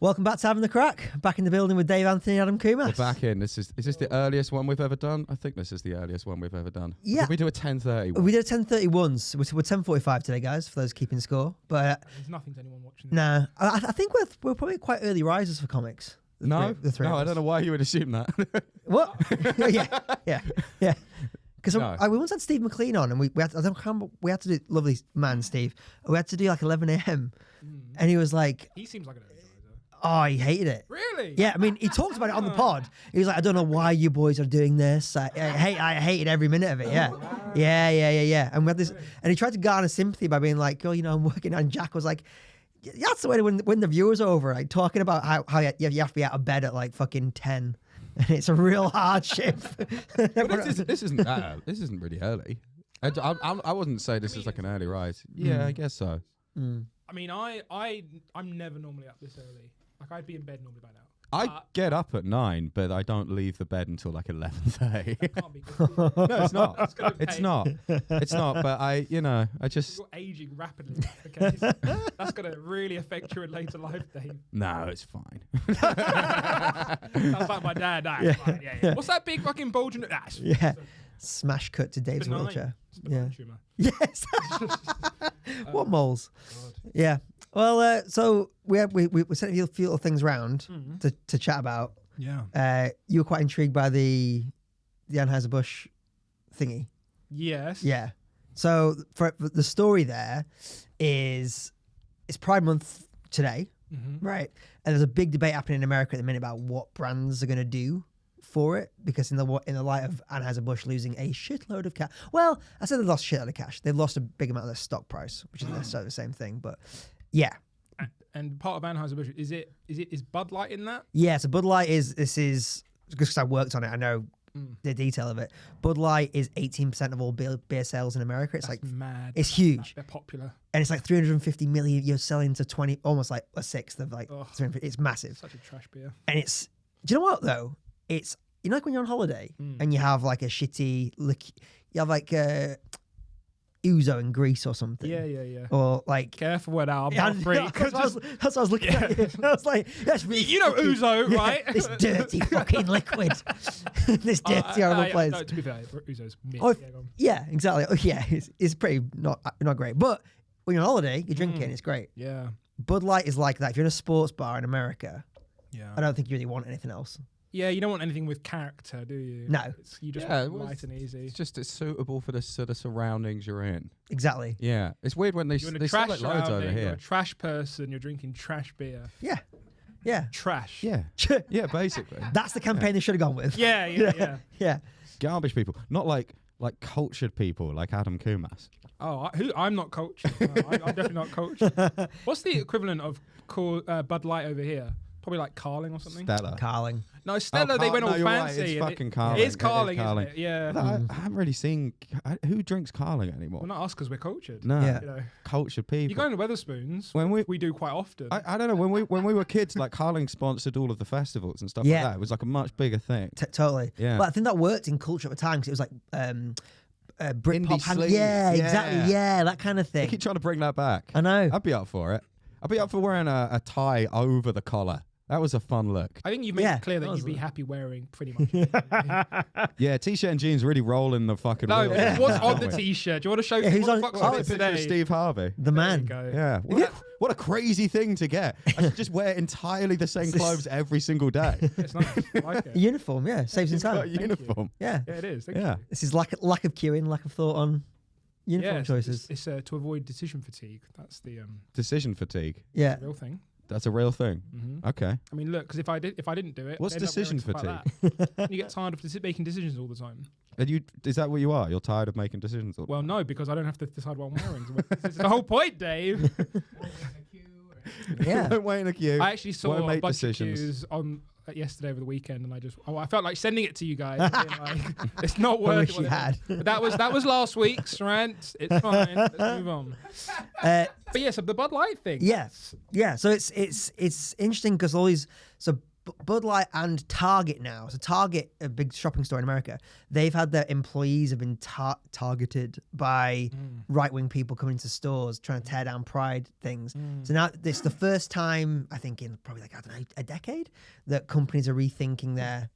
Welcome back to Having the Crack. Back in the building with Dave Anthony and Adam Kumas. We're back in. Is this the earliest one we've ever done? I think this is the earliest one we've ever done. Yeah. Did we do a 10:30 one? We did a 10:30 once. We're 10:45 today, guys, for those keeping score. But there's nothing to anyone watching. Nah, I think we're probably quite early risers for comics. The three of us. I don't know why you would assume that. What? yeah. Because we once had Steve McLean on, and we had to do lovely man Steve. We had to do like 11 a.m. And he was like, he seems like an early riser. Oh, he hated it. Really? Yeah, I mean, he talked about it on the pod. He was like, I don't know why you boys are doing this. I hated every minute of it. Yeah. Wow. Yeah. And we had this, and he tried to garner sympathy by being like, girl, I'm working. And Jack was like, that's the way to win the viewers over. Like talking about how you have to be out of bed at like fucking 10. And it's a real hardship. This isn't really early. I wouldn't say this is like an early rise. Yeah, I guess so. I mean, I'm never normally up this early. Like I'd be in bed normally by now. I get up at 9, but I don't leave the bed until like 11:30. That can't be good. No, it's not. It's not. It's not. But I just. You're aging rapidly. Okay, that's gonna really affect your later life, Dave. No, it's fine. Sounds like my dad. Nah, fine. Yeah. What's that big fucking bulge in it? Yeah. Smash cut to Dave's wheelchair. Yeah. Tumor. Yes. What moles? God. Yeah. Well, so we sent a few little things round to chat about. Yeah. You were quite intrigued by the Anheuser-Busch thingy. Yes. Yeah. So for the story there is it's Pride Month today, right? And there's a big debate happening in America at the minute about what brands are going to do for it, because in the light of Anheuser-Busch losing a shitload of cash. Well, I said they lost a shitload of cash. They've lost a big amount of their stock price, which isn't necessarily the same thing, but yeah. And part of Anheuser-Busch, is Bud Light in that? Yeah, so Bud Light is because I worked on it, I know the detail of it. Bud Light is 18% of all beer sales in America. It's That's like mad. It's huge. They're popular. And it's like 350 million. You're selling to 20, almost like a sixth of like, it's massive. Such a trash beer. And it's, do you know what though? It's, like when you're on holiday and you have like a shitty, you have like ouzo in Greece or something. Yeah. Or like... Careful with that, I'm not free. That's what I was looking at. I was like, that's really you know ouzo, right? This dirty fucking liquid. This dirty horrible place. No, to be fair, ouzo's mint. Yeah, exactly. Oh, yeah, it's pretty not great. But when you're on holiday, you're drinking, it's great. Yeah. Bud Light is like that. If you're in a sports bar in America, I don't think you really want anything else. Yeah, you don't want anything with character, do you? No. You just want light and easy. It's suitable for the sort of surroundings you're in. Exactly. Yeah. It's weird when they sell it loads over here. You're a trash person, you're drinking trash beer. Yeah. Trash. Yeah. Yeah, basically. That's the campaign they should have gone with. Yeah. Garbage people. Not like cultured people like Adam Kumas. Oh, I'm not cultured. I'm definitely not cultured. What's the equivalent of Bud Light over here? Probably like Carling or something. Stella. Carling. No, Stella, they went all fancy. Right. It's fucking Carling. It is Carling, isn't it? Yeah. I haven't really seen... Who drinks Carling anymore? Well, not us, because we're cultured. No. Yeah. You know. Cultured people. You go into Weatherspoons, we do quite often. I don't know, when we were kids, like Carling sponsored all of the festivals and stuff like that. It was like a much bigger thing. Totally. Yeah. But I think that worked in culture at the time, because it was like Britpop. Yeah, exactly. Yeah, that kind of thing. They keep trying to bring that back. I know. I'd be up for it. I'd be up for wearing a tie over the collar. That was a fun look. I think you've made it clear that you'd be happy wearing pretty much. Yeah, t-shirt and jeans really rolling the fucking No, wheel. what's on the t-shirt? Do you want to show who's on it today? Steve Harvey. The man. Yeah. What a crazy thing to get. I should just wear entirely the same clothes every single day. It's nice. I like it. Uniform, saves some time. Got a uniform. Yeah. Yeah, it is. Yeah. This is lack of queuing, lack of thought on uniform choices. It's to avoid decision fatigue. That's the Decision fatigue. Yeah. real thing. That's a real thing. Okay. I mean, look, because if I didn't do it, What's I'd end up decision wearing stuff fatigue? like that. You get tired of making decisions all the time. Is that what you are? You're tired of making decisions? Well, no, because I don't have to decide what I'm wearing. This is the whole point, Dave. Yeah. Don't wait in a queue. I actually saw Won't a make bunch decisions. of queues on yesterday over the weekend, and I felt like sending it to you guys. Being like, it's not worth I wish it. you had. But that was last week's rant. It's fine. Let's move on. But yeah, so the Bud Light thing. Yeah. So it's interesting because all these. So Bud Light and Target now. So Target, a big shopping store in America, they've had their employees have been targeted by right-wing people coming into stores trying to tear down Pride things. So now it's the first time, I think, in probably like, I don't know, a decade, that companies are rethinking their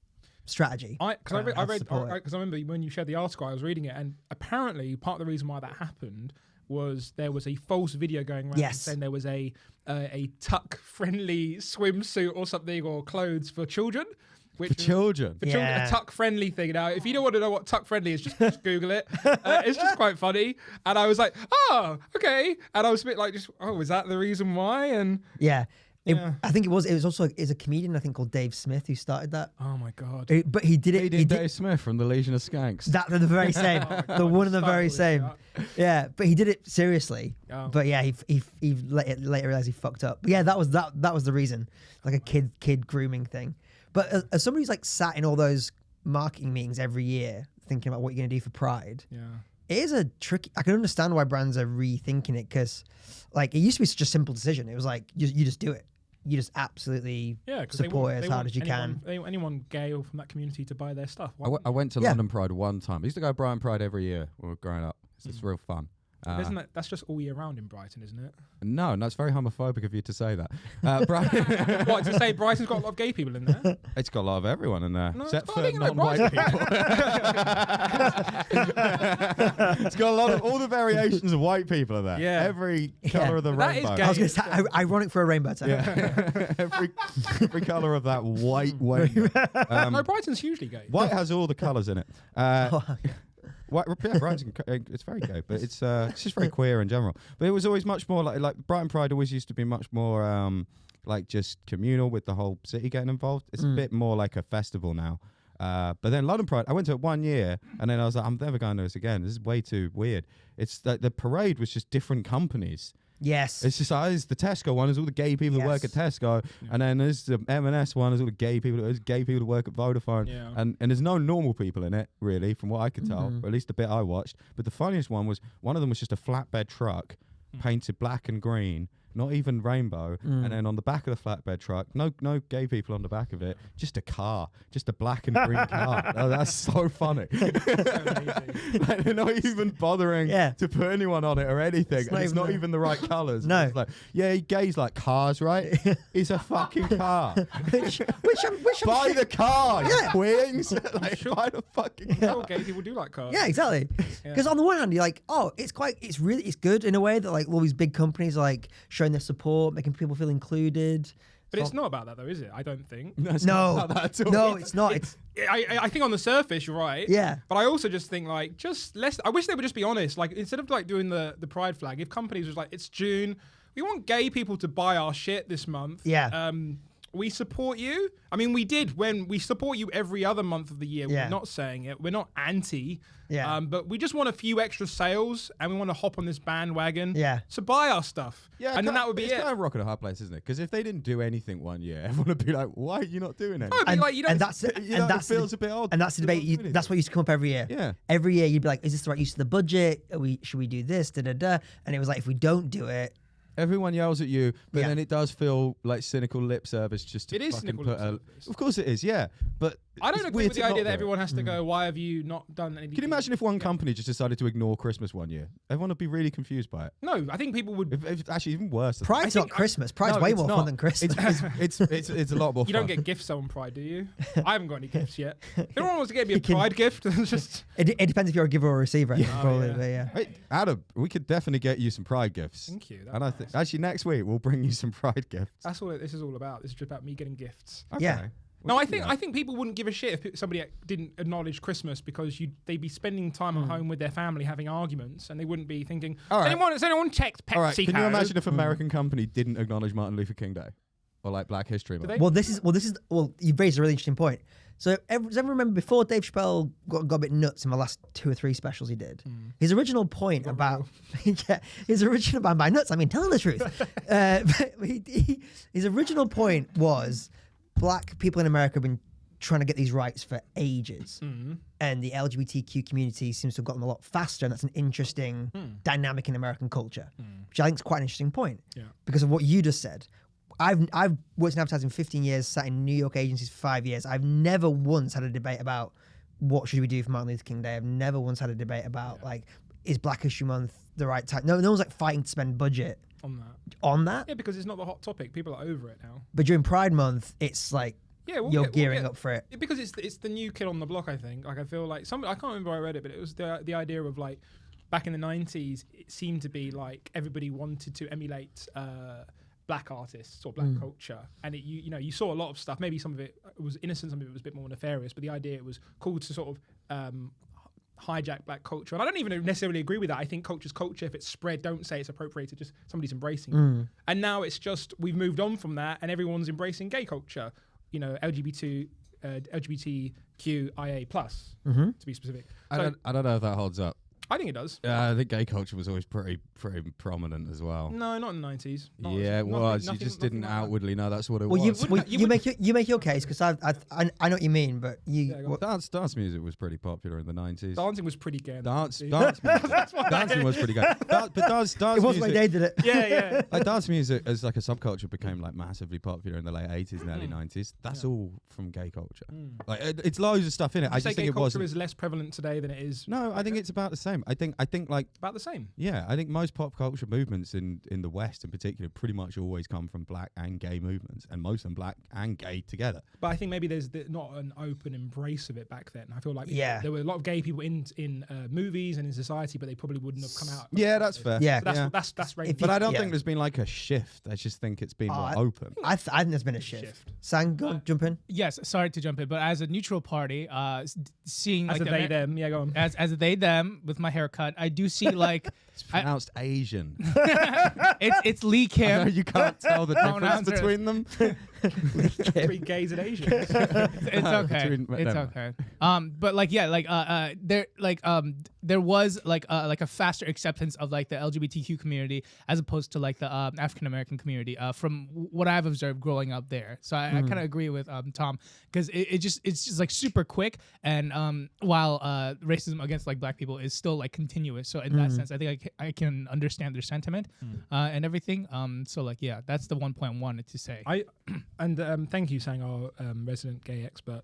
strategy. Because I remember when you shared the article, I was reading it, and apparently part of the reason why that happened was there was a false video going around saying there was a tuck-friendly swimsuit or something, or clothes for children. For children? For children, a tuck-friendly thing. Now, if you don't want to know what tuck-friendly is, just Google it. It's just quite funny. And I was like, oh, okay. And I was a bit like, is that the reason why? And I think it was also a comedian, I think, called Dave Smith, who started that. Oh my God. But he did it. He did Dave Smith from the Legion of Skanks. They're the very same. One of the very same. Yeah, but he did it seriously. Oh. But yeah, he later realized he fucked up. But yeah, that was the reason. Like a kid grooming thing. But as somebody who's like sat in all those marketing meetings every year thinking about what you're going to do for Pride. Yeah. It is a tricky. I can understand why brands are rethinking it, because like it used to be such a simple decision. It was like you just do it. You just absolutely support it as hard as you can. Anyone gay or from that community to buy their stuff. I went to London Pride one time. I used to go to Brighton Pride every year when we were growing up. It's real fun. That's just all year round in Brighton, isn't it? No, it's very homophobic of you to say that. What, to say Brighton's got a lot of gay people in there? It's got a lot of everyone in there, except for like non-white people. It's got a lot of all the variations of white people in there. Yeah, every colour of the rainbow. I was going to say, ironic for a rainbow. Yeah. every colour of that white rainbow. No, Brighton's hugely gay. White has all the colours in it. Brighton, it's very gay, but it's just very queer in general. But it was always much more like Brighton Pride always used to be much more like just communal with the whole city getting involved. It's a bit more like a festival now. But then London Pride, I went to it 1 year, and then I was like, I'm never going to this again. This is way too weird. It's like the parade was just different companies. Yes. It's just there's the Tesco one, there's all the gay people that work at Tesco, and then there's the M&S one, there's all the gay people that work at Vodafone, and there's no normal people in it, really, from what I could tell, or at least the bit I watched. But the funniest one of them was just a flatbed truck painted black and green, not even rainbow, and then on the back of the flatbed truck, no gay people on the back of it, just a car, just a black and green car. Oh, that's so funny. Like, they're not even bothering to put anyone on it or anything, and it's not even the right colours. No. It's like, gay's like cars, right? It's a fucking car. which buy the car, you queens. Like, buy the fucking car. Sure, gay people do like cars. Yeah, exactly. Because on the one hand, you're like, oh, it's good in a way that like all these big companies like showing their support, making people feel included. But it's not about that though, is it? I don't think. No, it's not about that at all. No, it's not. I think on the surface you're right. Yeah. But I also just think like I wish they would just be honest. Like instead of like doing the pride flag, if companies was like, it's June, we want gay people to buy our shit this month. Yeah. We support you. I mean, we did when we support you every other month of the year. Yeah. We're not saying it. We're not anti. Yeah. But we just want a few extra sales, and we want to hop on this bandwagon. Yeah. So buy our stuff. Yeah. And then that would be it's it. It's kind of rock and a hard place, isn't it? Because if they didn't do anything 1 year, everyone would be like, "Why are you not doing anything?" No, but like, you don't. And that feels a bit odd. And that's the debate. That's what used to come up every year. Yeah. Every year you'd be like, "Is this the right use of the budget? Should we do this?" Da da da. And it was like, if we don't do it. Everyone yells at you, but then it does feel like cynical lip service just to fucking put a... Of course it is, yeah. But I don't agree with the idea that everyone has to go, why have you not done anything? Can you imagine if one company just decided to ignore Christmas 1 year? Everyone would be really confused by it. No, I think people would... If actually, even worse. Pride's not Christmas. Pride's way more fun than Christmas. It's a lot more fun. You don't get gifts on Pride, do you? I haven't got any gifts yet. If anyone wants to get me a Pride gift, it's just... It depends if you're a giver or a receiver. I think, probably, but yeah. Hey, Adam, we could definitely get you some Pride gifts. Thank you. And I think actually next week we'll bring you some Pride gifts. That's all this is all about. This is just about me getting gifts. Okay. Yeah. No, I think people wouldn't give a shit if somebody didn't acknowledge Christmas, because they'd be spending time at home with their family having arguments, and they wouldn't be thinking, has anyone checked PepsiCo? All right. Can you imagine if an American company didn't acknowledge Martin Luther King Day or like Black History Month? Well, you raised a really interesting point. So does everyone remember before Dave Chappelle got a bit nuts in the last 2 or 3 specials he did? His original point about by nuts, I mean telling the truth. His original point was black people in America have been trying to get these rights for ages, and the LGBTQ community seems to have gotten a lot faster, and that's an interesting dynamic in American culture, which I think is quite an interesting point because of what you just said. I've worked in advertising 15 years, sat in New York agencies for 5 years. I've never once had a debate about what should we do for Martin Luther King Day. I've never once had a debate about like, is Black History Month the right time? No one's like fighting to spend budget on that. Yeah, because it's not the hot topic. People are over it now. But during Pride Month, it's like you're gearing up for it. Because it's the new kid on the block. I think. Like I feel like I can't remember where I read it, but it was the idea of like back in the 90s. It seemed to be like everybody wanted to emulate Black artists or Black culture, and you saw a lot of stuff. Maybe some of it was innocent, some of it was a bit more nefarious. But the idea it was cool to sort of hijack Black culture, and I don't even necessarily agree with that. I think culture's culture. If it's spread, don't say it's appropriated. Just somebody's embracing it. And now it's just we've moved on from that, and everyone's embracing gay culture. LGBTQIA plus to be specific. I don't know if that holds up. I think it does. I think gay culture was always pretty prominent as well. No, not in the 90s. Yeah, it was. You just didn't outwardly know that's what it was. You make your case because I know what you mean, but dance music was pretty popular in the 90s. Dancing was pretty gay. Dancing was pretty gay. But dance it was my day did it. Yeah. Like dance music as like a subculture became like massively popular in the late 80s and early 90s. That's all from gay culture. Like it's loads of stuff in it. I just think gay it culture was is less prevalent today than it is. No, I think it's about the same. I think like about the same. Yeah, I think most pop culture movements in the West in particular pretty much always come from Black and gay movements, and most of them Black and gay together. But I think maybe there's not an open embrace of it back then. I feel like there were a lot of gay people in movies and in society, but they probably wouldn't have come out. Yeah, that's fair. Yeah, so that's right. But I don't think there's been like a shift. I just think it's been more open. I think there's been a shift. Sang, go on, jump in. Yes, sorry to jump in, but as a neutral party, seeing as like a they them, yeah, go on. As a they them with my haircut, I do see like it's pronounced Asian. it's Lee Kim. I know you can't tell the difference between them. Three gays and Asians. It's okay. It's okay. But like there was like a faster acceptance of like the LGBTQ community as opposed to like the African American community from what I've observed growing up there. So I kind of agree with Tom because it's just like super quick, and while racism against like Black people is still like continuous. So in that sense, I think I can understand their sentiment and everything. So like that's the one point I wanted to say. Thank you, Sang, our resident gay expert.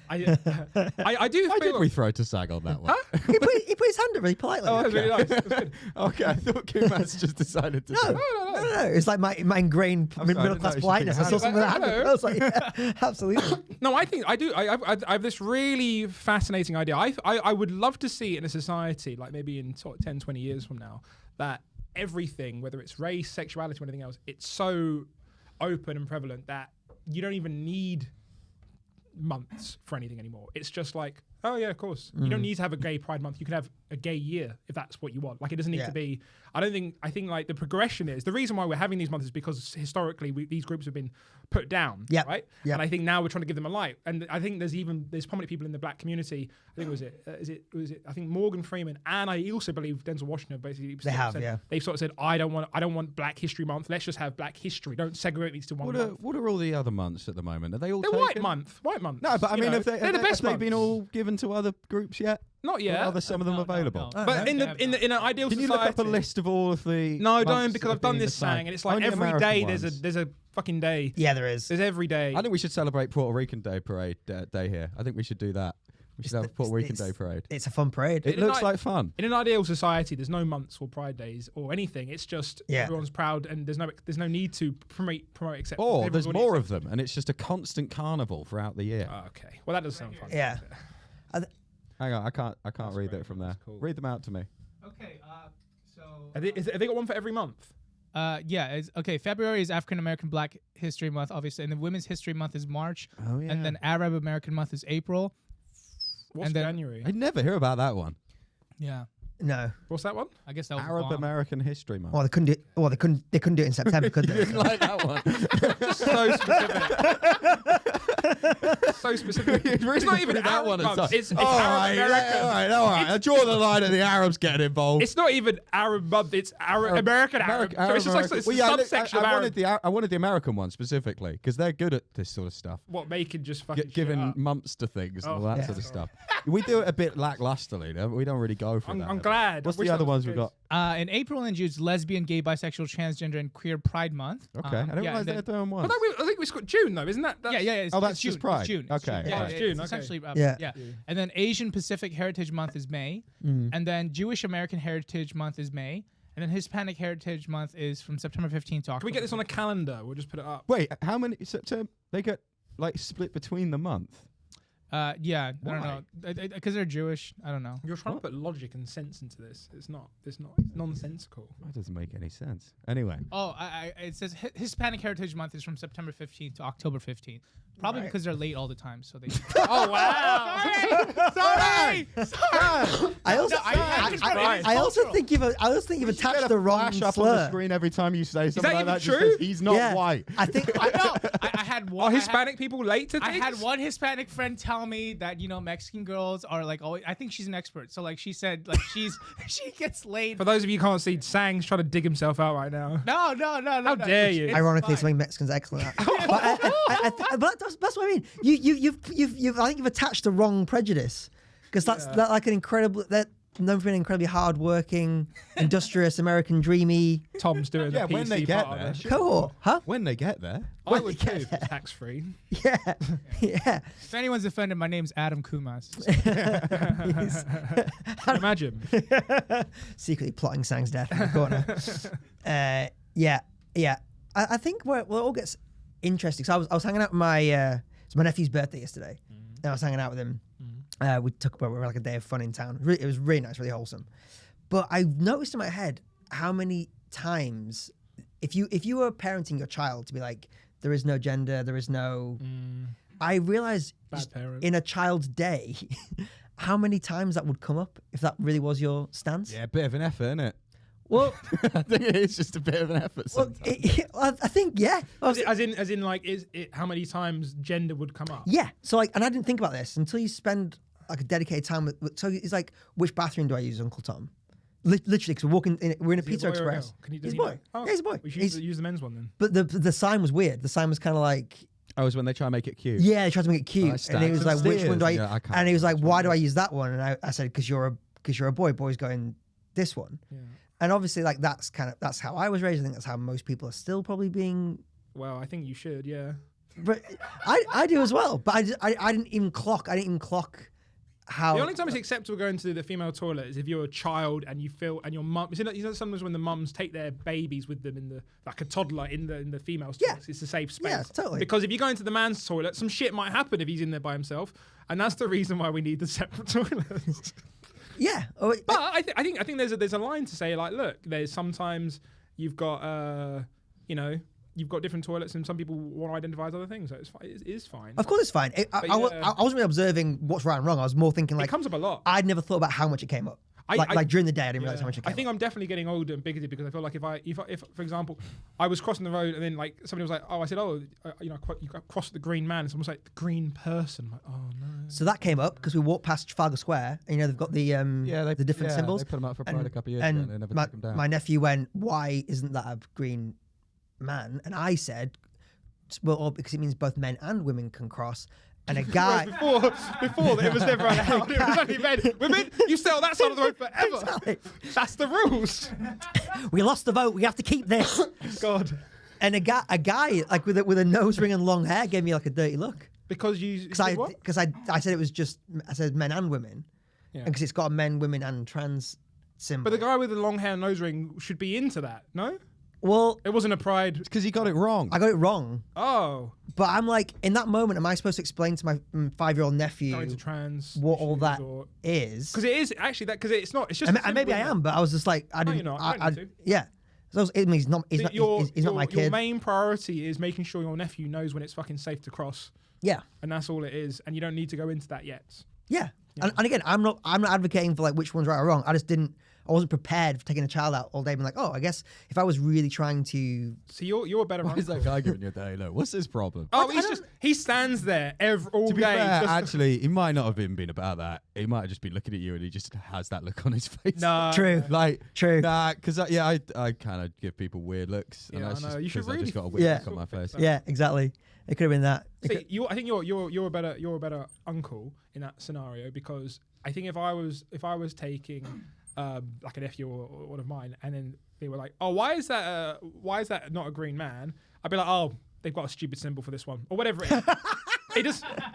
I do. Why did we throw to Sang on that one? Huh? He put his hand up really politely. Oh, that was really nice. That was good. Okay, I thought Kumas just decided to. No. It's like my ingrained middle class politeness. I saw something that happened. I was like, yeah, absolutely. No, I think I do. I have this really fascinating idea. I would love to see in a society, like maybe in sort of 10, 20 years from now, that everything, whether it's race, sexuality, or anything else, it's so open and prevalent that you don't even need months for anything anymore. It's just like, oh yeah, of course. You don't need to have a gay Pride Month. You can have a gay year if that's what you want. Like it doesn't need to be. I think like the progression is the reason why we're having these months is because historically these groups have been put down, right? And I think now we're trying to give them a light. And I think there's prominent people in the Black community. I think was it I think Morgan Freeman, and I also believe Denzel Washington basically they've sort of said I don't want Black History Month. Let's just have Black history. Don't segregate these to one month. What are all the other months at the moment? Are they all? They're White Month. No, but I mean, they're the best. Have they been all given to other groups yet? Not yet. Are there some of them available? No. But in an ideal society, can you look up a list of all of the? No, I don't, because I've done this Sang, and it's like every day there's a fucking day. Yeah, there is. There's every day. I think we should celebrate Puerto Rican Day Parade day here. I think we should do that. We should have a Puerto Rican Day Parade. It's a fun parade. It looks like fun. In an ideal society, there's no months or Pride Days or anything. It's just everyone's proud, and there's no need to promote acceptance. Or there's more of them, and it's just a constant carnival throughout the year. Okay, well that does sound fun. Yeah. Hang on, I can't read that from there. Cool. Read them out to me. Okay, so have they got one for every month? Okay. February is African American Black History Month, obviously, and then Women's History Month is March. Oh yeah. And then Arab American Month is April. What's January? I never hear about that one. Yeah. No. What's that one? I guess that was Arab American History Month. Well, they couldn't do it in September, could they? You didn't like that one. So specific. So specific. It's not even that one. It's all right. I draw the line at the Arabs getting involved. It's not even Arab month. It's American Arab. So it's just like it's a subsection of Arab. I wanted the American one specifically because they're good at this sort of stuff. What, making just fucking giving months to things and all that sort of stuff. We do it a bit lacklusterly. We don't really go for that. I'm glad glad. What's I wish the other that was ones we good. got? In April and June, it's lesbian, gay, bisexual, transgender, and queer Pride Month. Okay, I didn't realize they're doing one. I think we got June though, isn't that? Yeah. It's, that's it's June. just Pride. It's June. Okay. It's June. Oh, it's June, It's okay. essentially, Yeah. And then Asian Pacific Heritage Month is May, and then Jewish American Heritage Month is May, and then Hispanic Heritage Month is from September 15th to October. Can we get this on a calendar? We'll just put it up. Wait, how many? So they get like split between the month. I don't know, because they're Jewish. I don't know. You're trying to put logic and sense into this. It's nonsensical. That doesn't make any sense. Anyway. Oh, it says Hispanic Heritage Month is from September 15th to October 15th. Probably because they're late all the time, so they. Oh wow! Sorry. I also think you've attached the wrong flash up slur. on the screen every time you say something that like that. even Just true? says he's not white. I think I know. I had one. Are Hispanic people late to I things? had one Hispanic friend tell me that Mexican girls are like always. I think she's an expert. So like she said like she gets laid. For those of you who can't see, Sang's trying to dig himself out right now. No. How dare you? ironically, something Mexicans are excellent at. But that's what I mean. You've I think you've attached the wrong prejudice, because that's like an incredible known for being incredibly hardworking, industrious, American dreamy Tom's doing the PC when they get part there. of it. cohort, huh? When they get there. I would too if it's tax free. Yeah. If anyone's offended, my name's Adam Kumas. Imagine. Secretly plotting Sang's death in the corner. I think where it all gets interesting. So I was hanging out with it's my nephew's birthday yesterday, and I was hanging out with him. We were like a day of fun in town. It was really nice, really wholesome. But I noticed in my head how many times, if you were parenting your child to be like, there is no gender, there is no. I realized in a child's day how many times that would come up if that really was your stance. Yeah, a bit of an effort, isn't it? Well, I think it is just a bit of an effort sometimes. I think, yeah. As in, like, is it how many times gender would come up? Yeah. So, like, and I didn't think about this until you spend like a dedicated time with. So it's like, which bathroom do I use, Uncle Tom? Literally, because we're in a Pizza Express. He's a boy. Oh, Yeah, he's a boy. We should use the men's one then. But the sign was weird. The sign was kind of like. Oh, it's when they try and make it cute. Yeah, they tried to make it cute, Nice and he was stacks like, and "Which one do I?" steers. Yeah, I can't and he was like, remember "Why which do one I it use that one?" And I said, "Because you're a boy. Boys going this one." Yeah. And obviously, like that's how I was raised. I think that's how most people are still probably being. Well, I think you should, yeah. But I do as well. But I didn't even clock. How The only time it's acceptable going to the female toilet is if you're a child and you feel and your mum. You know sometimes when the mums take their babies with them in the like a toddler in the female's toilet, it's a safe space. Yeah, totally. Because if you go into the man's toilet, some shit might happen if he's in there by himself, and that's the reason why we need the separate toilets. Yeah. Oh, But I think there's a line to say like, look, there's sometimes you've got you've got different toilets, and some people want to identify as other things. So it's fine. It is fine. Of course, it's fine. I wasn't really observing what's right and wrong. I was more thinking like It comes up a lot. I'd never thought about how much it came up. Like during the day, I didn't realize how much it came I think up. I'm definitely getting older and bigoted because I feel like if for example, I was crossing the road and then like somebody was like, oh, I said, oh, you crossed the green man, and someone was like, the green person. I'm like, oh no. So that came up because we walked past Trafalgar Square, and they've got the the different symbols. They put them up for Pride a couple of years and ago, and they never took them down. my nephew went, "Why isn't that a green man?" And I said, "Well, because it means both men and women can cross." And a guy before it was never allowed. It was only men. Women, you stay on that side of the road forever. Exactly. That's the rules. We lost the vote. We have to keep this. God. And a guy like with a nose ring and long hair gave me like a dirty look Because I said it was just I said men and women, Yeah. because it's got a men, women, and trans symbol. But the guy with the long hair and nose ring should be into that, no? Well, It wasn't a pride. Because he got it wrong. I got it wrong. Oh. But I'm like, in that moment, am I supposed to explain to my 5-year-old nephew Going to trans. what all that or- is? Because it is actually that. Because it's not. It's just. And maybe I am, but I was just like, I No, didn't. you're not. You don't need to. Yeah. So it means he's not. He's not my Your kid. main priority is making sure your nephew knows when it's fucking safe to cross, Yeah. and that's all it is. And you don't need to go into that yet. Yeah. And again, I'm not advocating for like which one's right or wrong. I wasn't prepared for taking a child out all day, being like, oh, I guess if I was really trying to. So you're a better. Why is that guy giving you a day look? What's his problem? Oh, he stands there all To be day. fair, just- actually, he might not have even been about that. He might have just been looking at you and he just has that look on his face. No. True. Like, True. Nah, because I kind of give people weird looks. Yeah, and that's I know. just You should 'cause I really just got a weird Yeah. look on my face. Yeah, exactly. It could have been that. See, I think you're a better uncle in that scenario, because I think if I was taking like a nephew or one of mine, and then they were like, "Oh, why is that not a green man?" I'd be like, "Oh, they've got a stupid symbol for this one, or whatever it is."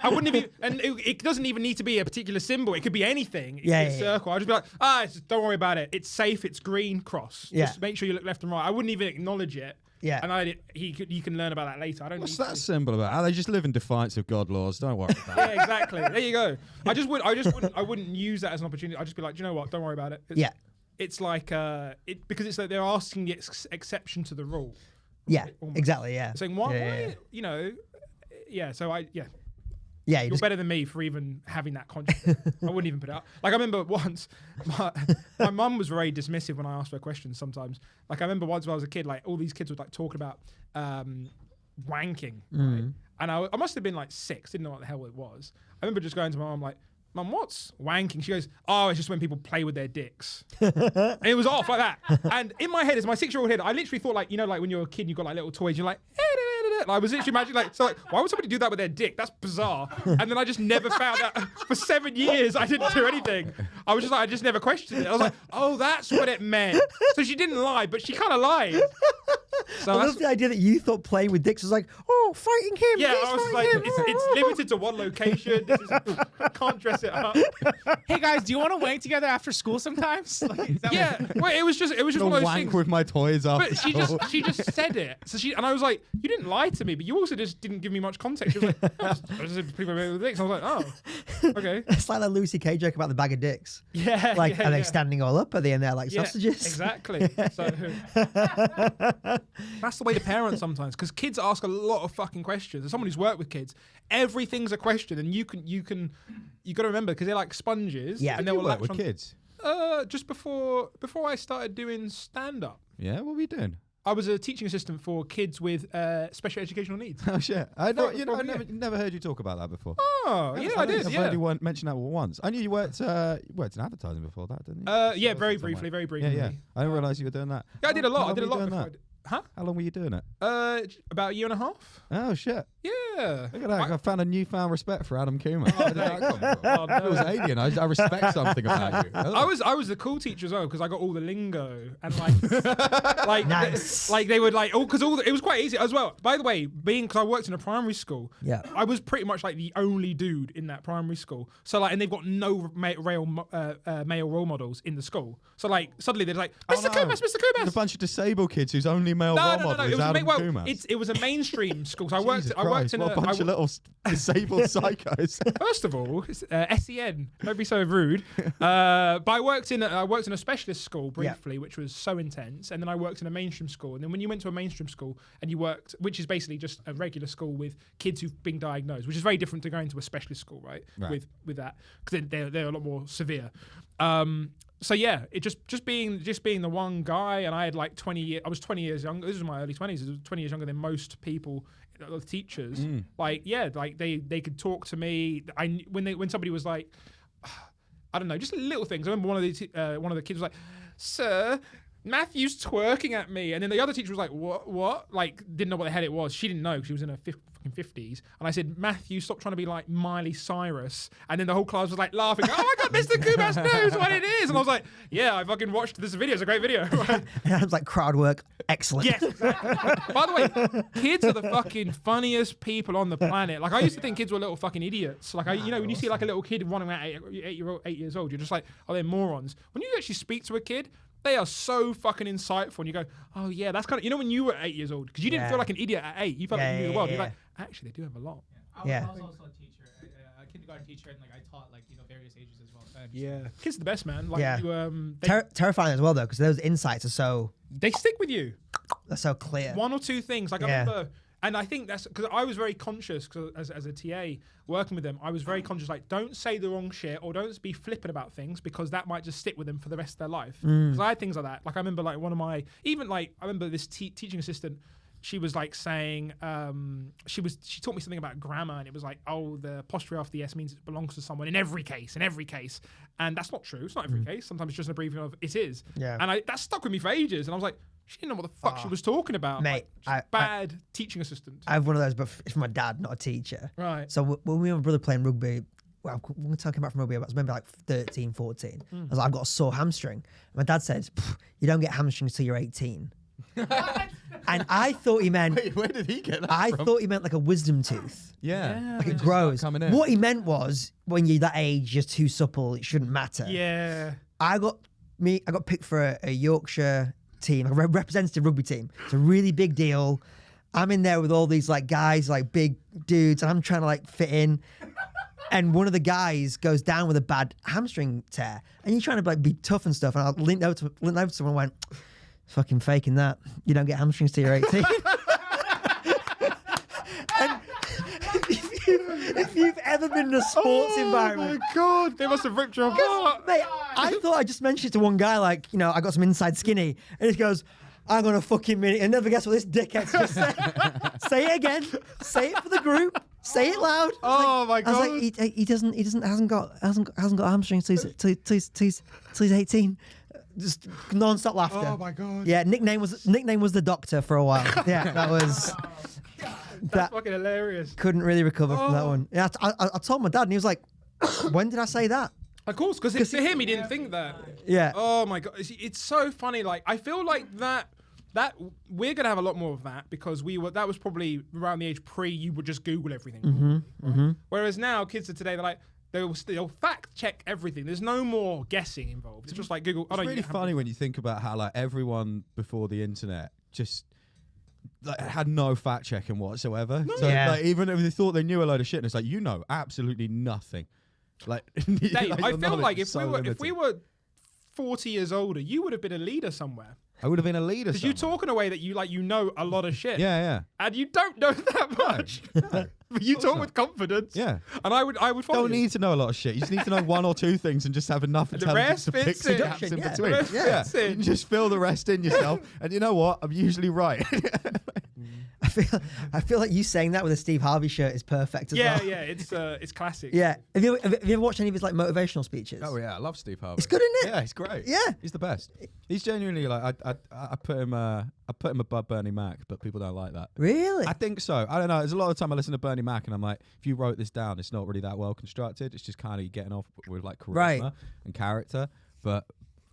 I wouldn't even, and it doesn't even need to be a particular symbol. It could be anything. It could be a circle. I'd just be like, don't worry about it. It's safe. It's green. Cross. Just make sure you look left and right. I wouldn't even acknowledge it. Yeah. And you can learn about that later. I don't. What's that symbol about? How they just live in defiance of God laws. Don't worry about it. Yeah, exactly. There you go. I wouldn't use that as an opportunity. I'd just be like, do you know what? Don't worry about it. It's like because it's like they're asking the exception to the rule. Yeah. Exactly. Yeah. Saying why you know. Yeah, so you're better than me for even having that conscience. I wouldn't even put it up. Like I remember once, my mum was very dismissive when I asked her questions sometimes. Like I remember once when I was a kid, like all these kids would like talking about wanking, right? And I must have been like 6, didn't know what the hell it was. I remember just going to my mum like, "Mum, what's wanking?" She goes, "Oh, it's just when people play with their dicks." And it was off like that. And in my head, as my 6-year-old head, I literally thought like, you know, like when you're a kid, you've got like little toys, you're like, I was literally imagining like, why would somebody do that with their dick? That's bizarre. And then I just never found out. For 7 years, I didn't do anything. I was just like, I just never questioned it. I was like, oh, that's what it meant. So she didn't lie, but she kind of lied. So I love the idea that you thought playing with dicks was like, oh, fighting him. Yeah, I was like, it's limited to one location. Can't dress it up. Hey guys, do you want to wank together after school sometimes? Well, it was just one of those wank things. with my toys up. But she just said it. So and I was like, you didn't lie to me, but you also just didn't give me much context. She was like, I was just people with dicks. I was like, oh, okay. It's like that Lucy Kay joke about the bag of dicks. Yeah. Like, are they standing all up? Are they in there like sausages? Exactly. So that's the way to parent sometimes, because kids ask a lot of fucking questions. As someone who's worked with kids, everything's a question, and you got to remember, because they're like sponges. Yeah. And they will work with kids. Just before I started doing stand up. Yeah, what were you doing? I was a teaching assistant for kids with special educational needs. Oh shit! I never heard you talk about that before. Oh yeah, I did. I've heard you mention that once. I knew you worked in advertising before that, didn't you? Yeah, very briefly. Yeah. I didn't realise you were doing that. Yeah, I did a lot. Before. Huh? How long were you doing it? About a year and a half. Oh shit! Yeah. Look at that! I found a newfound respect for Adam Kumar. Where did that come from? Oh, no. It was alien. I respect something about you. I was the cool teacher as well, because I got all the lingo and nice. Like they would like it was quite easy as well. By the way, because I worked in a primary school, I was pretty much like the only dude in that primary school. So like, and they've got no male role models in the school. So like suddenly they're like, Mr. Kumas, Mr. Kumas. There's a bunch of disabled kids whose only male role model is Adam Kumas. It was a mainstry school. So I worked in a bunch of little disabled psychos. First of all, SEN. Don't be so rude. But I worked in a specialist school briefly, which was so intense, and then I worked in a mainstream school. And then when you went to a mainstream school and you worked, which is basically just a regular school with kids who've been diagnosed, which is very different to going to a specialist school, right? With that, because they're a lot more severe. So yeah, it just being the one guy, and I had like 20 years. I was 20 years younger. This was my early 20s. I was 20 years younger than most people, teachers. Like they could talk to me. When somebody was like, I don't know, just little things. I remember one of the kids was like, "Sir, Matthew's twerking at me," and then the other teacher was like, "What?" Like didn't know what the hell it was. She didn't know because she was in her 50s. And I said, "Matthew, stop trying to be like Miley Cyrus." And then the whole class was like laughing. "Oh my god, Mr. Kumas knows what it is." And I was like, "Yeah, I fucking watched this video. It's a great video." And I was like, crowd work, excellent. Yes, exactly. By the way, kids are the fucking funniest people on the planet. Like I used to think kids were little fucking idiots. Like when you see like a little kid running around 8 years old, you're just like, "Oh, they're morons." When you actually speak to a kid, they are so fucking insightful, and you go, "Oh yeah, that's kind of," when you were 8 years old, because you didn't feel like an idiot at 8. You felt like you knew the world. You're like, actually, they do have a lot. I was also a teacher, a kindergarten teacher, and like I taught various ages as well. Yeah, kids are the best, man. Like, terrifying as well though, because those insights are so they stick with you. They're so clear. One or two things, like I remember. And I think that's because I was very conscious, because as a TA working with them, I was very conscious, like, don't say the wrong shit or don't be flippant about things, because that might just stick with them for the rest of their life. Because I had things like that. Like I remember like one of my, I remember this teaching assistant, she was like saying, she taught me something about grammar, and it was like, oh, the apostrophe after the S means it belongs to someone in every case. And that's not true. It's not every case. Sometimes it's just an abbreviation of it is. Yeah. And that stuck with me for ages. And I was like, she didn't know what the fuck she was talking about. Mate, bad teaching assistant. I have one of those, but it's from my dad, not a teacher. Right. So when we and my brother playing rugby, well, we're talking about from maybe I was maybe like 13, 14. I was like, I've got a sore hamstring. My dad said, you don't get hamstrings until you're 18. And I thought he meant. Wait, where did he get that I from? thought he meant like a wisdom tooth. Yeah. Like it grows. Coming in. What he meant was when you're that age, you're too supple. It shouldn't matter. Yeah. I got picked for a Yorkshire team, like a representative rugby team. It's a really big deal. I'm in there with all these like guys, like big dudes, and I'm trying to like fit in. And one of the guys goes down with a bad hamstring tear, and you're trying to like be tough and stuff. And I leaned over to someone and went, "Fucking faking that. You don't get hamstrings till you're 18." And if you've ever been in a sports environment, Oh my God, they must have ripped you apart. mate, I thought I just mentioned it to one guy, like, you know, I got some inside skinny, and he goes, "I'm gonna fucking minute," and never guess what this dickhead's just said. Say it again. Say it for the group. Say it loud. Oh my God. I was like, he hasn't got hamstrings till he's 18. Just non-stop laughter. Oh my God. Yeah, nickname was the doctor for a while. Yeah, that was. That's fucking hilarious. Couldn't really recover from that one. Yeah, I told my dad, and he was like, "When did I say that?" Of course, because to him, he didn't think that. Yeah. Oh my God, it's so funny. Like, I feel like that we're gonna have a lot more of that because that was probably around the age you would just Google everything. Right? Whereas now, kids of today, they'll fact check everything. There's no more guessing involved. It's just like Google. It's really funny when you think about how like everyone before the internet just like had no fact checking whatsoever. No. So like, even if they thought they knew a load of shit, and it's like, you know absolutely nothing. Like, Dave, like I feel like if limited. we were 40 years older, you would have been a leader somewhere. I would have been a leader. Because you talk in a way that you know a lot of shit. Yeah. And you don't know that much. No. But you talk with confidence. Yeah. And I would follow Don't need to know a lot of shit. You just need to know one or two things and just have enough And the intelligence rest to pick fits the in. gaps in Yeah. between. The rest fits in. You can just fill the rest in yourself. And you know what? I'm usually right. I feel like you saying that with a Steve Harvey shirt is perfect as well. Yeah, it's classic. Yeah. Have you ever watched any of his like motivational speeches? Oh yeah, I love Steve Harvey. It's good, isn't it? Yeah, he's great. Yeah. He's the best. He's genuinely like I put him above Bernie Mac, but people don't like that. Really? I think so. I don't know. There's a lot of time I listen to Bernie Mac and I'm like, if you wrote this down, it's not really that well constructed. It's just kind of getting off with like charisma and character. But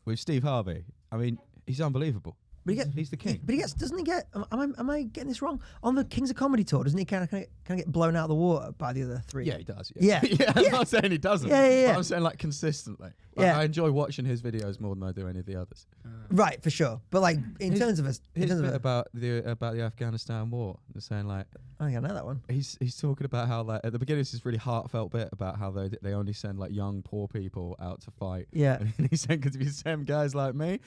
with Steve Harvey, I mean, he's unbelievable. But he's the king. But he gets, doesn't he get? Am I getting this wrong? On the Kings of Comedy tour, doesn't he kind of get blown out of the water by the other three? Yeah, he does. Yeah. I'm not saying he doesn't. Yeah. But I'm saying like consistently. Like, Yeah. I enjoy watching his videos more than I do any of the others. Right, for sure. But like in terms of us, about the Afghanistan war, they're saying like, I think I know that one. He's talking about how like at the beginning it's this really heartfelt bit about how they only send like young poor people out to fight. Yeah. And he's saying, because if you send guys like me,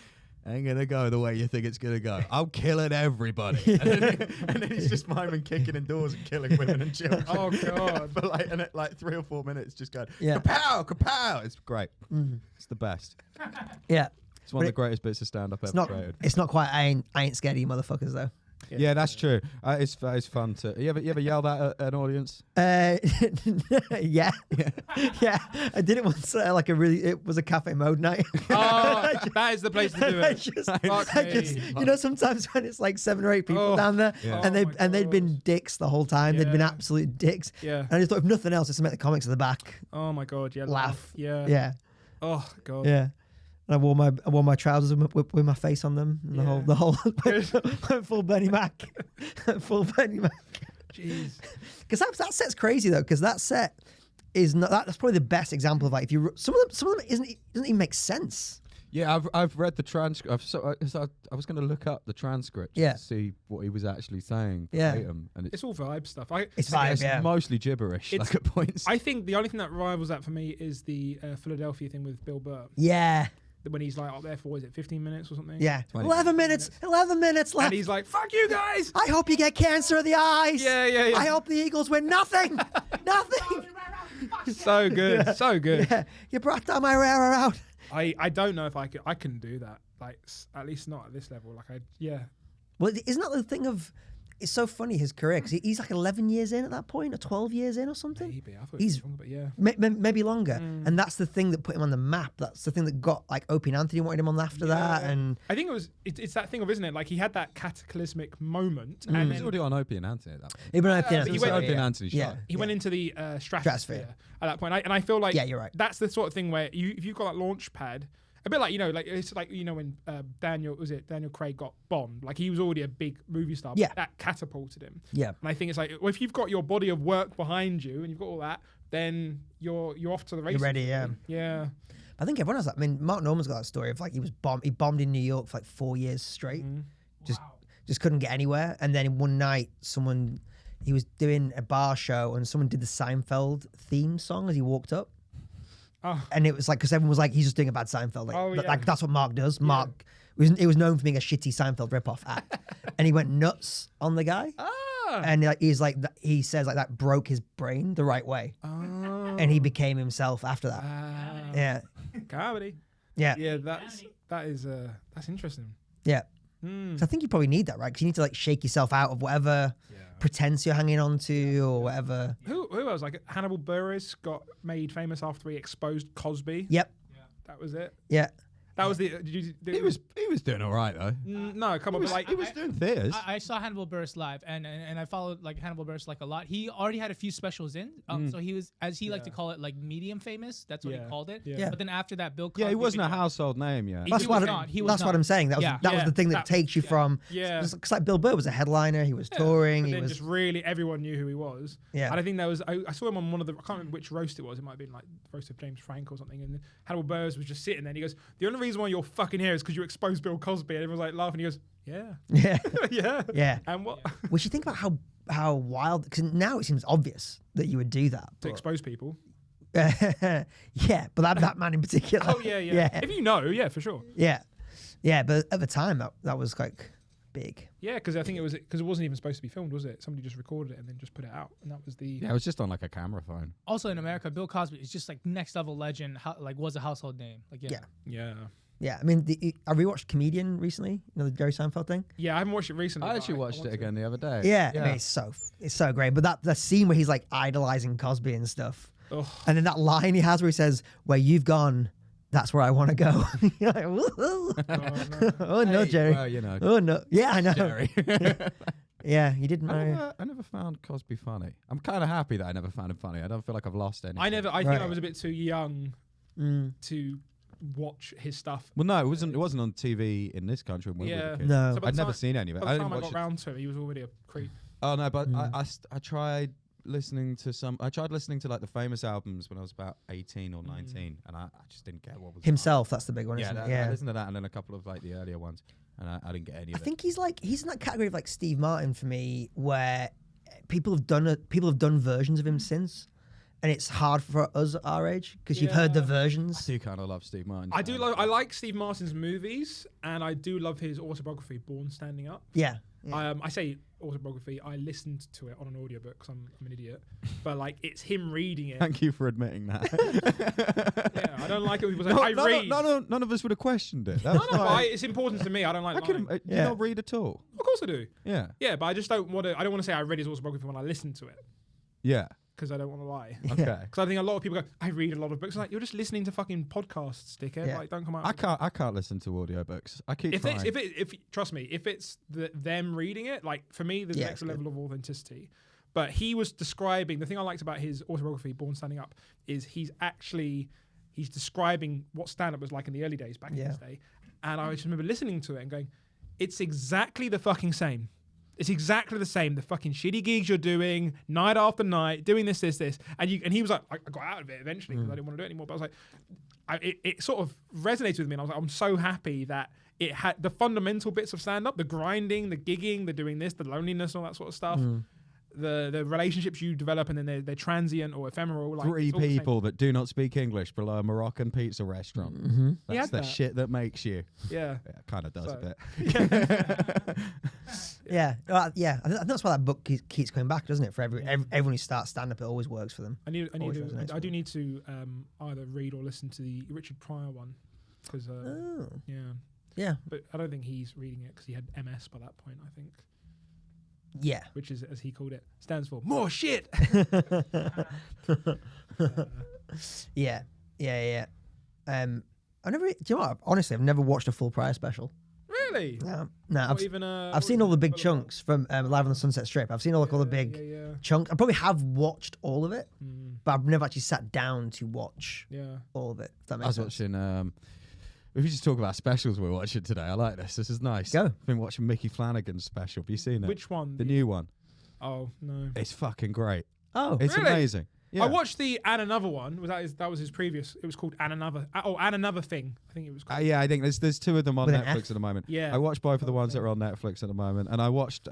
ain't gonna go the way you think it's gonna go. I'm killing everybody. And then he's just miming kicking indoors and killing women and children. Oh God. But like, and at like 3 or 4 minutes, just going Yeah. kapow, kapow. It's great. It's the best. Yeah. It's one of the greatest bits of stand up ever created. It's not quite. I ain't scared of you motherfuckers though. Yeah, that's true. It's fun to. You ever yell that at an audience? Yeah. I did it once. It was a cafe mode night. Oh, that is the place to do it. You know, sometimes when it's like 7 or 8 people down there, Yeah. and they'd been dicks the whole time. They'd been absolute dicks. Yeah. And I just thought, if nothing else, just to make the comics at the back Oh my God. Yeah. laugh. Yeah. Yeah. Oh God. Yeah. And I wore my trousers with my face on them. And the whole went full Bernie Mac. Full Bernie Mac. Jeez. Because that set's crazy though, because that set is not that's probably the best example of like if you some of them doesn't even make sense. Yeah, I've read the transcript. I was going to look up the transcript Yeah. to see what he was actually saying. Yeah. verbatim, and It's all vibe stuff. It's vibe, it's yeah. mostly gibberish. It's- Like at points. I think the only thing that rivals that for me is the Philadelphia thing with Bill Burr. Yeah. When he's like up there for, 15 minutes or something? Yeah. 20 11 minutes left. And he's like, fuck you guys! I hope you get cancer of the eyes. Yeah. I hope the Eagles win nothing. Nothing. So good. So good. Yeah. You brought down my rarer out. I don't know if I couldn't do that. Like, at least not at this level. Like, Well, isn't that the thing of it's so funny his career because he's like 11 years in at that point, or 12 years in, or something. Maybe I thought He's it was longer, but yeah, maybe longer, and that's the thing that put him on the map. That's the thing that got like Opie and Anthony wanted him on after that, and I think it's that thing of, isn't it? Like he had that cataclysmic moment, and He then was already on Opie and Anthony at that point. he went he went- Opie and Anthony yeah. show. he went into the stratosphere Stratosphere. at that point. And I feel like Yeah, you're right. that's the sort of thing where if you've got that launch pad, a bit like like it's like when Daniel Craig got Bond, like he was already a big movie star. But Yeah. that catapulted him. Yeah. And I think it's like, well, if you've got your body of work behind you and you've got all that, then you're off to the races. ready, yeah. Yeah. I think everyone has that. I mean, Mark Norman's got that story of like he bombed in New York for like 4 years straight, just couldn't get anywhere, and then one night he was doing a bar show and someone did the Seinfeld theme song as he walked up. Oh. And it was like, because everyone was like, he's just doing a bad Seinfeld. Like, yeah. like that's what Mark does. Mark it was known for being a shitty Seinfeld ripoff act, and he went nuts on the guy. And like he says like that broke his brain the right way, and he became himself after that. Yeah, Comedy. yeah, Yeah, that's interesting. yeah. So I think you probably need that, right? Because you need to like shake yourself out of whatever pretense you're hanging on to or whatever. Who else? Like Hannibal Buress got made famous after he exposed Cosby. Yep. That was it. Yeah. That was the. He was doing all right though. No, come on, but like He was doing theaters. I saw Hannibal Buress live, and I followed like Hannibal Buress like a lot. He already had a few specials in, so he was, as he liked to call it, like medium famous. That's what he called it. Yeah. But then after that, Bill Cosby. Yeah, he wasn't a became- household name yet. That's He what was I'm, not. He was that's what not. I'm saying. That was Yeah. that was the thing that takes you from. Yeah. Because like Bill Burr was a headliner. He was touring. But He then was. just really everyone knew who he was. Yeah. And I think there was I saw him on one of the, I can't remember which roast it was. It might have been like the roast of James Frank or something. And Hannibal Buress was just sitting there. And he goes, "The only reason why you're fucking here is because you exposed Bill Cosby." And everyone was like laughing. He goes, "Yeah, Yeah. yeah, Yeah. And what We should think about how wild. Because now it seems obvious that you would do that. to But, expose people? yeah, but that man in particular. Oh yeah. Yeah. If you know, yeah, for sure. Yeah. Yeah, but at the time that was like big. Yeah, because I think it wasn't even supposed to be filmed, was it? Somebody just recorded it and then just put it out, and that was the. Yeah, it was just on like a camera phone. Also in America, Bill Cosby is just like next level legend. Was a household name. Like Yeah. Yeah. Yeah, I mean, I rewatched Comedian recently. You know the Jerry Seinfeld thing. Yeah, I haven't watched it recently. I but actually watched want it to. again the other day. Yeah, I mean, it's so great. But that scene where he's like idolizing Cosby and stuff, Ugh. and then that line he has where he says, "Where you've gone, that's where I want to go." You're like, "Woo-hoo." Oh no, Hey, Jerry. well, you know, Oh no. Yeah, I know. Jerry. Yeah, you didn't know. I never found Cosby funny. I'm kind of happy that I never found him funny. I don't feel like I've lost anything. I think Right. I was a bit too young to watch his stuff. Well, no, it wasn't on TV in this country when we were Yeah. kids. No. So by I'd the never time- seen any of it. By I the didn't time I watch got it. round to it, he was already a creep. Oh no, but I tried listening to I tried listening to like the famous albums when I was about 18 or 19, and I just didn't get what was Himself, that's the big one, Yeah, isn't it? I Yeah. listened to that and then a couple of like the earlier ones, and I didn't get any I of it. think he's in that category of like Steve Martin for me, where people have done versions of him since, and it's hard for us at our age because you've heard the I versions. do kind of love Steve Martin. I like Steve Martin's movies, and I do love his autobiography, Born Standing Up. Yeah. I say autobiography. I listened to it on an audiobook because I'm an idiot. But like, it's him reading it. Thank you for admitting that. Yeah, I don't like it when people say I read. None of us would have questioned it. No, but it's important to me. I don't like. Do lying. you not read at all? Of course I do. Yeah. Yeah, but I just don't want to. I don't want to say I read his autobiography when I listen to it Yeah. because I don't want to lie. Okay. Because I think a lot of people go, I read a lot of books. Like, you're just listening to fucking podcasts, dickhead. Yeah. Like, don't come out. I can't listen to audiobooks. I keep If trying. it's trust me, if it's them reading it, like for me, there's an Yeah, extra it's level of authenticity. But he was describing the thing I liked about his autobiography, Born Standing Up, is he's describing what stand-up was like in the early days back in his day. And I just remember listening to it and going, it's exactly the fucking same. It's exactly the same. The fucking shitty gigs you're doing night after night, doing this. And he was like, I got out of it eventually because I didn't want to do it anymore. But I was like, it sort of resonated with me. And I was like, I'm so happy that it had the fundamental bits of stand-up, the grinding, the gigging, the doing this, the loneliness, all that sort of stuff. The relationships you develop, and then they're transient or ephemeral. Like, Three it's all the same. people that do not speak English below a Moroccan pizza restaurant. He That's had the that. shit that makes you. Yeah. Yeah, it kind of does So- a bit. Yeah. Yeah. I think that's why that book keeps coming back, doesn't it? For everyone who starts stand up, it always works for them. I do resonates need to either read or listen to the Richard Pryor one because Oh. yeah, Yeah. but I don't think he's reading it because he had MS by that point. I think. Yeah. Which is, as he called it, stands for more shit. Yeah. I never. Do you know what? Honestly, I've never watched a full Pryor special. Really? No. I've seen all the big chunks from Live on the Sunset Strip. I've seen all the big chunks. I probably have watched all of it, but I've never actually sat down to watch all of it. If that makes sense. Watching. If we just talk about specials we're watching today, I like this. This is nice. Go. I've been watching Mickey Flanagan's special. Have you seen it? Which one? The new one. Oh no. It's fucking great. Oh, it's really? amazing. Yeah. I watched the And Another one. That was his previous. It was called And Another. And Another Thing. I think it was called. Yeah, I think there's two of them on With an Netflix F? at the moment. Yeah. I watched both of the ones that are on Netflix at the moment, and I watched 2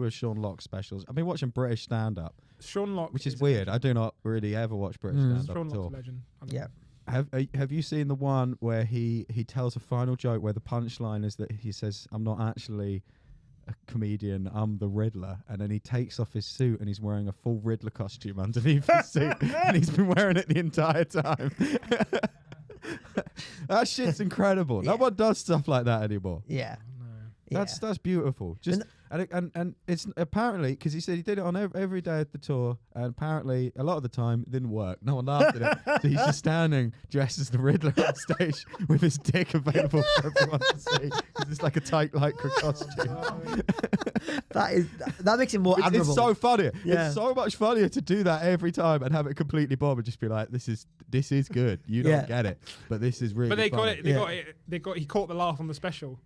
of Sean Locke's specials. I've been watching British stand-up, Sean Locke, which is weird. I do not really ever watch British stand-up Sean at Locke's all. a legend. yeah. Have you seen the one where he tells a final joke where the punchline is that he says, "I'm not actually a comedian, I'm the Riddler," and then he takes off his suit and he's wearing a full Riddler costume underneath his suit, and he's been wearing it the entire time. That shit's incredible. Yeah. No one does stuff like that anymore. Yeah. That's beautiful. Just and it's apparently because he said he did it on every day of the tour, and apparently a lot of the time it didn't work. No one laughed at it, so he's just standing dressed as the Riddler on stage with his dick available for everyone to see. It's like a tight lycra costume. that makes it more admirable. It's so funny. Yeah. It's so much funnier to do that every time and have it completely bomb and just be like, "This is good. You don't get it, but this is really." But they funny. got it. They got. He caught the laugh on the special.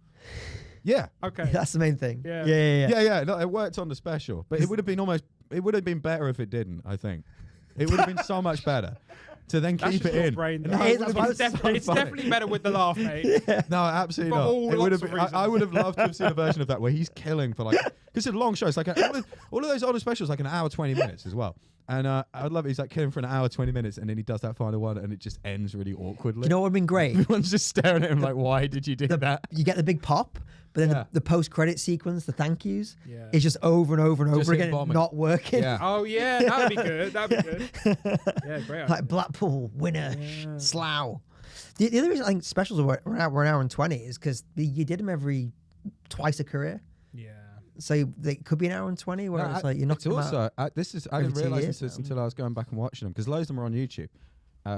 Yeah. Okay. That's the main thing. Yeah. Yeah. No, it worked on the special, but it would have been better if it didn't. I think it would have been so much better to then That's keep just it your in. brain. No, It it is, would have It's, been so it's funny. definitely better with the laugh, mate. No, absolutely For not. all It would lots have of been, I would have loved to have seen a version of that where he's killing for like, because it's a long show. It's like all of those older specials, like an hour 20 minutes as well. And I'd love it. He's like killing for an hour 20 minutes, and then he does that final one, and it just ends really awkwardly. You know what would have been great? Everyone's just staring at him like, "Why did you do that?" You get the big pop, but then Yeah. the post-credit sequence, the thank yous, Yeah. is just over and over and Just over him again, bombing. not working. Yeah. Oh yeah, that'd be good. That'd be good. Yeah, great. Like Blackpool, winner, Slough. The other reason I think specials were an hour and 20 is because you did them twice a career. Yeah. So they could be an hour and 20, where it's like you're not also I every didn't 2 realize years this now. until I was going back and watching them because loads of them are on YouTube.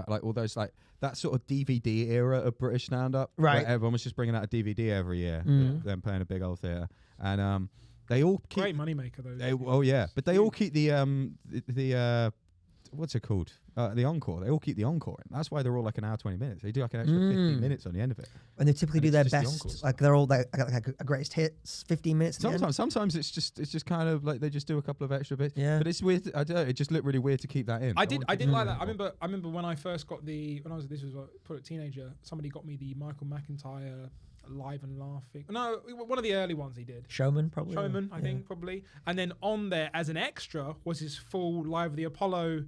Like all those like that sort of DVD era of British stand up, Right. Where everyone was just bringing out a DVD every year, then playing a big old theatre, and they all keep Great moneymaker though. but they all keep the what's it called? The encore. They all keep the encore in. That's why they're all like an hour 20 minutes. They do like an extra 15 minutes on the end of it. And they typically And do it's their just the best, encores. like they're all like a greatest hits, 15 minutes. at the end. Sometimes it's just kind of like they just do a couple of extra bits. Yeah. But it's weird. I don't know. It just looked really weird to keep that in. I did like that. I remember when I first got this was a teenager. Somebody got me the Michael McIntyre Live and Laughing. No, one of the early ones he did. Showman, probably. Showman, I think probably. And then on there as an extra was his full Live of the Apollo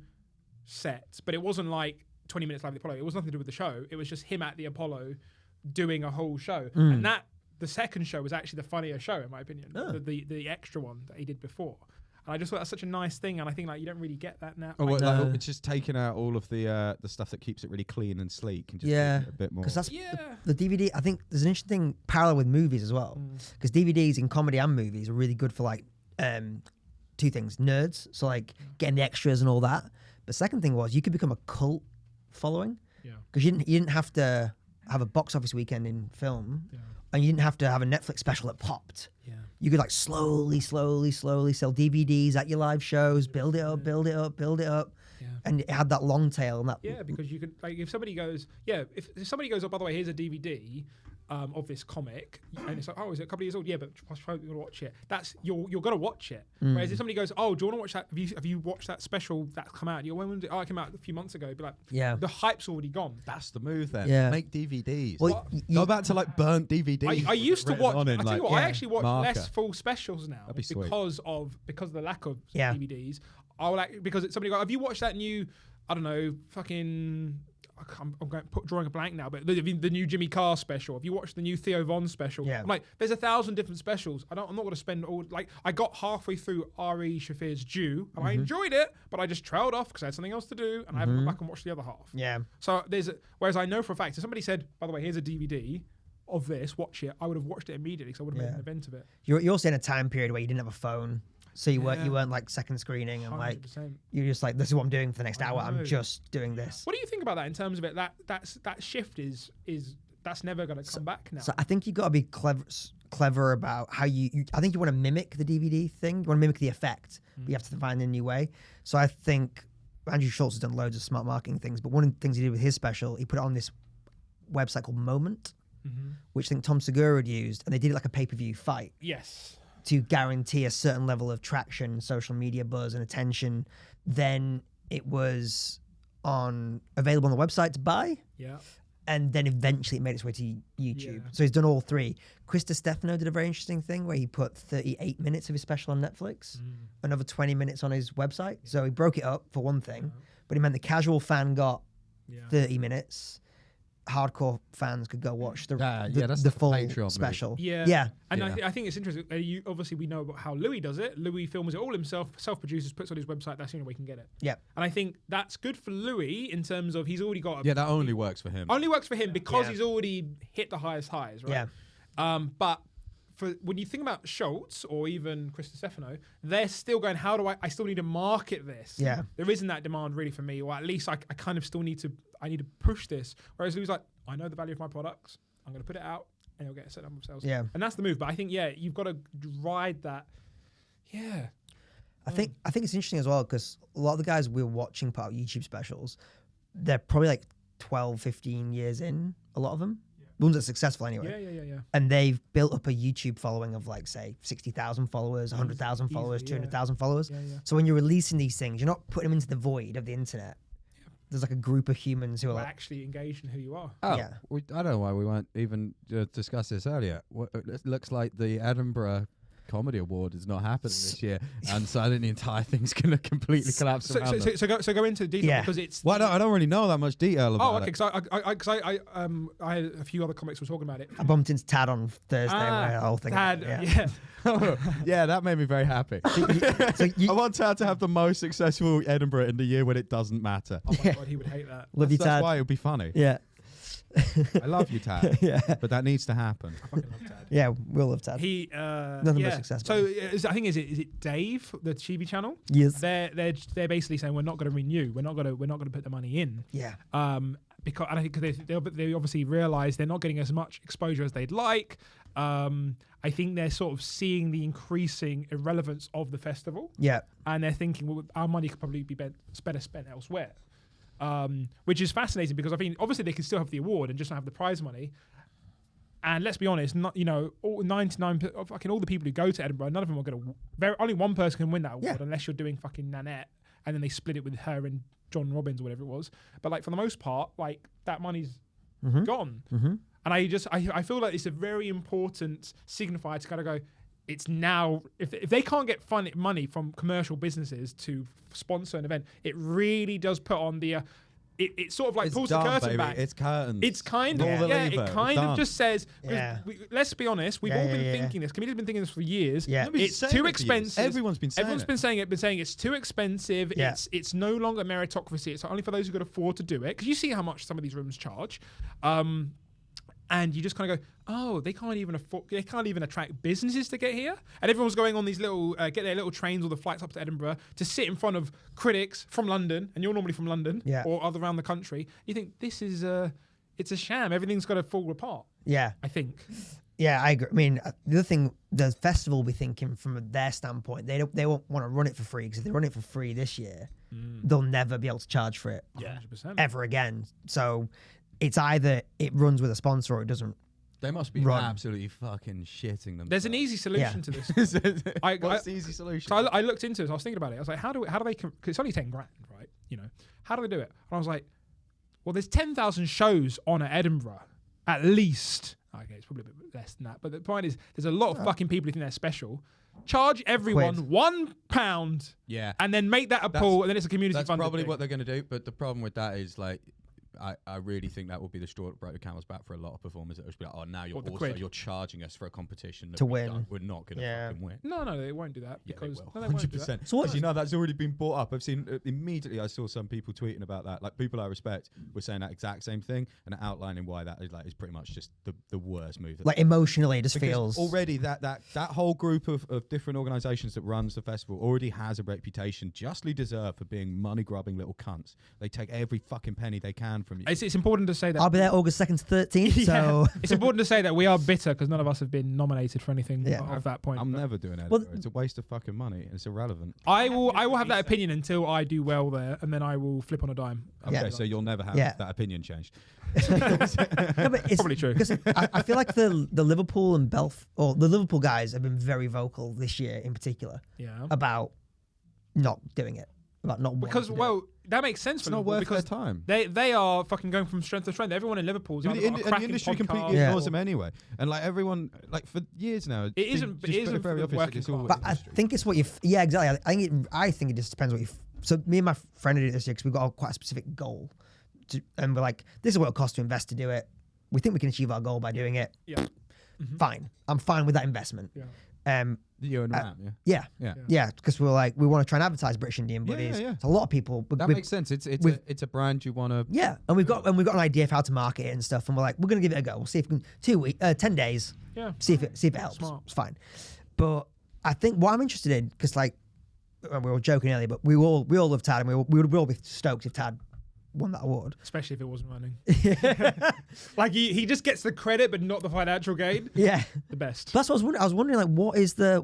set, but it wasn't like 20 minutes Live of the Apollo. It was nothing to do with the show. It was just him at the Apollo doing a whole show, and the second show was actually the funnier show in my opinion. The extra one that he did before. And I just thought that's such a nice thing, and I think like you don't really get that now. Oh, Like, like, it's just taking out all of the stuff that keeps it really clean and sleek, and just making it a bit more. Because that's yeah. the DVD. I think there's an interesting parallel with movies as well. Because DVDs in comedy and movies are really good for like two things: nerds, so like getting the extras and all that. The second thing was you could become a cult following. Yeah. Because you didn't have to have a box office weekend in film, and you didn't have to have a Netflix special that popped. Yeah. You could like slowly sell DVDs at your live shows, build it up, Yeah. and it had that long tail. And that Yeah, because you could like if somebody goes, if somebody goes, oh, by the way, here's a DVD of this comic, and it's like, oh, is it a couple of years old? Yeah, but I suppose you're gonna watch it. That's you're gonna watch it. Whereas if somebody goes, oh, do you want to watch that? Have you watched that special that's come out? And you're, when was it? Oh, it came out a few months ago. You'd be like, Yeah. the hype's already gone. That's the move then. Yeah. Make DVDs. Well, Go back to like burnt DVDs. I used to written watch. on I in, tell like, you what, I actually watch marker. less full specials now That'd be sweet. because of the lack of Yeah. DVDs. I will because somebody go, have you watched that new? I don't know, fucking. I'm drawing a blank now, but the new Jimmy Carr special. If you watch the new Theo Von special, Yeah. I'm like, there's 1,000 different specials. I'm not going to spend all like. I got halfway through Ari Shafir's Jew, and I enjoyed it, but I just trailed off because I had something else to do, and I haven't gone back and watched the other half. Yeah. So whereas I know for a fact, if somebody said, by the way, here's a DVD of this, watch it, I would have watched it immediately because I would have made an event of it. You're saying a time period where you didn't have a phone. So you weren't like second screening and 100%. like you're just like, this is what I'm doing for the next hour. I'm just doing this. What do you think about that in terms of it? That shift is that's never going to come back now. So I think you got to be clever about how you I think you want to mimic the DVD thing. You want to mimic the effect, but you have to find a new way. So I think Andrew Schultz has done loads of smart marketing things, but one of the things he did with his special, he put it on this website called Moment, which I think Tom Segura had used, and they did it like a pay-per-view fight. Yes. To guarantee a certain level of traction, social media buzz, and attention. Then it was available on the website to buy. Yeah. And then eventually it made its way to YouTube. So he's done all three. Chris Stefano did a very interesting thing where he put 38 minutes of his special on Netflix, another 20 minutes on his website. So he broke it up for one thing, but he meant the casual fan got 30 minutes. Hardcore fans could go watch the full Patreon special. Movie. Yeah. And I think it's interesting. Obviously, we know about how Louis does it. Louis films it all himself, self-produces, puts on his website. That's the only way he can get it. Yeah. And I think that's good for Louis in terms of he's already got that only works for him. Only works for him because he's already hit the highest highs, right? Yeah. But when you think about Schultz or even Chris Stefano, they're still going, how do I still need to market this? Yeah. There isn't that demand really for me, or at least I kind of still need to push this. Whereas Louis like, I know the value of my products. I'm going to put it out and it'll get a certain number of sales. Yeah. And that's the move. But I think, you've got to ride that. Yeah. I think it's interesting as well because a lot of the guys we're watching put out YouTube specials, they're probably like 12, 15 years in, a lot of them. The ones that are successful anyway. Yeah. And they've built up a YouTube following of like, say, 60,000 followers, 100,000 followers, 200,000 followers. Yeah. So when you're releasing these things, you're not putting them into the void of the internet. There's like a group of humans who are like, actually engaged in who you are. Oh, yeah. I don't know why we weren't even discuss this earlier. It looks like the Edinburgh Comedy Award is not happening this year, and so I think the entire thing's going to completely collapse around them. So go into detail because it's. Well, I don't really know that much detail about it. Because I had a few other comics were talking about it. I bumped into Tad on Thursday. Where the whole thing. Tad, yeah, that made me very happy. I want Tad to have the most successful Edinburgh in the year when it doesn't matter. Oh my God, he would hate that. Love you, Tad. That's why it would be funny. Yeah. I love you, Tad. But that needs to happen. I fucking love Tad. Yeah, we'll love Tad. Nothing but success. So I think is it Dave, the TV channel? Yes. They're basically saying we're not going to renew. We're not going to put the money in. Yeah. Because I think they obviously realise they're not getting as much exposure as they'd like. I think they're sort of seeing the increasing irrelevance of the festival. Yeah. And they're thinking, well, our money could probably be better spent elsewhere. Which is fascinating because I think obviously they can still have the award and just not have the prize money. And let's be honest, all 99 fucking all the people who go to Edinburgh, none of them are going to. Only one person can win that award unless you're doing fucking Nanette, and then they split it with her and John Robbins or whatever it was. But like for the most part, like that money's gone. And I feel like it's a very important signifier to kind of go. It's now if they can't get money from commercial businesses to sponsor an event, it really does put on the. It sort of like pulls the curtain back. It's curtains. It's kind of it kind of just says. Let's be honest. We've all been thinking this. Comedians have been thinking this for years. Yeah. It's too expensive. Everyone's been saying it's too expensive. Yeah. It's no longer meritocracy. It's only for those who can afford to do it. Because you see how much some of these rooms charge. And you just kind of go, oh, they can't even attract businesses to get here. And everyone's going on these little, get their little trains or the flights up to Edinburgh to sit in front of critics from London, and you're normally from London or other around the country. You think this is it's a sham. Everything's got to fall apart. Yeah. I think. Yeah, I agree. I mean, the other thing, the festival will be thinking from their standpoint, they won't want to run it for free because if they run it for free this year, they'll never be able to charge for it 100%. ever again. So it's either it runs with a sponsor or it doesn't. They must be absolutely fucking shitting them. There's an easy solution to this. What's the easy solution? So I looked into it. So I was thinking about it. I was like, how do they? Because it's only 10 grand, right? How do they do it? And I was like, well, there's 10,000 shows on at Edinburgh, at least. Okay, it's probably a bit less than that. But the point is, there's a lot of fucking people who think they're special. Charge everyone £1, yeah, and then make that a pool, and then it's a community. That's funded probably thing. what they're going to do. But the problem with that is like, I really think that would be the straw that broke the camel's back for a lot of performers. It would be like, oh, now you're charging us for a competition that to win. We're not going to fucking win. No, they won't do that because they will. No, they won't do that. 100%. So that's already been brought up. I've seen immediately. I saw some people tweeting about that. Like people I respect were saying that exact same thing and outlining why that is pretty much just the worst move. Like emotionally, it just because feels already that whole group of different organisations that runs the festival already has a reputation, justly deserved, for being money grubbing little cunts. They take every fucking penny they can from you. It's important to say that I'll be there August 2nd to 13th. So it's important to say that we are bitter because none of us have been nominated for anything of that point. I'm never doing it. It's a waste of fucking money. It's irrelevant. I will have that opinion until I do well there, and then I will flip on a dime. Okay, so you'll never have that opinion changed. no, but it's probably true. Because I feel like the Liverpool and the Liverpool guys have been very vocal this year in particular about not doing it. About not because that makes sense for Liverpool not worth their time. They are fucking going from strength to strength. Everyone in Liverpool is the industry completely ignores them anyway. And like everyone, like for years now, it isn't very obvious. But I think it's what you. Yeah, exactly. I think it just depends what you. So me and my friend did it this year because we got quite a specific goal, and we're like, this is what it costs to invest to do it. We think we can achieve our goal by doing it. Yeah. Mm-hmm. Fine. I'm fine with that investment. Yeah. You and Ram, yeah, because we're like we want to try and advertise British Indian buddies. Yeah. So a lot of people. That makes sense. It's a brand you want to. Yeah, and we've got an idea of how to market it and stuff, and we're like we're gonna give it a go. We'll see if we can 10 days. Yeah. See if it helps. Smart. It's fine. But I think what I'm interested in, because like we were joking earlier, but we all love Tad, and we would all be stoked if Tad won that award, especially if it wasn't running. Like he just gets the credit but not the financial gain. Yeah, the best. That's what I was wondering. Like,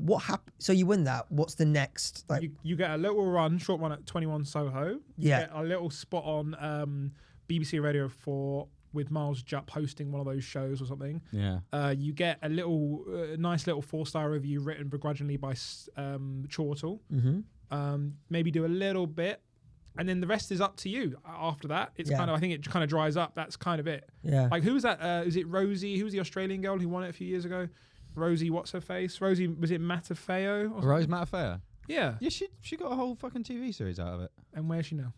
what happened? So you win that. What's the next? Like, you get a little short run at 21 Soho. You get a little spot on BBC Radio 4 with Miles Jupp hosting one of those shows or something. Yeah. You get a little nice little 4-star review written begrudgingly by Chortle. Mm-hmm. Maybe do a little bit. And then the rest is up to you. After that, it's I think it kind of dries up. That's kind of it. Yeah. Like who was that? Is it Rosie? Who was the Australian girl who won it a few years ago? Rosie, what's her face? Rosie, was it Matafeo? Rose Matafeo? Yeah. Yeah, she got a whole fucking TV series out of it. And where's she now?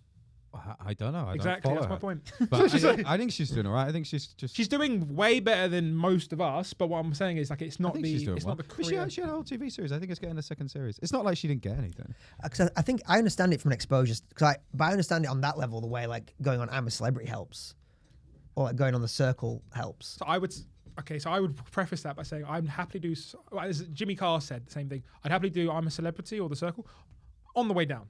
I don't know. Exactly, that's my point. But I think she's doing all right. I think she's doing way better than most of us. But what I'm saying is, like, it's not the career. But she had a whole TV series. I think it's getting a second series. It's not like she didn't get anything. Because I think I understand it from an exposure. But I understand it on that level, the way like going on I'm a Celebrity helps, or like going on The Circle helps. So I would preface that by saying I'd happily do. As Jimmy Carr said, the same thing. I'd happily do I'm a Celebrity or The Circle on the way down.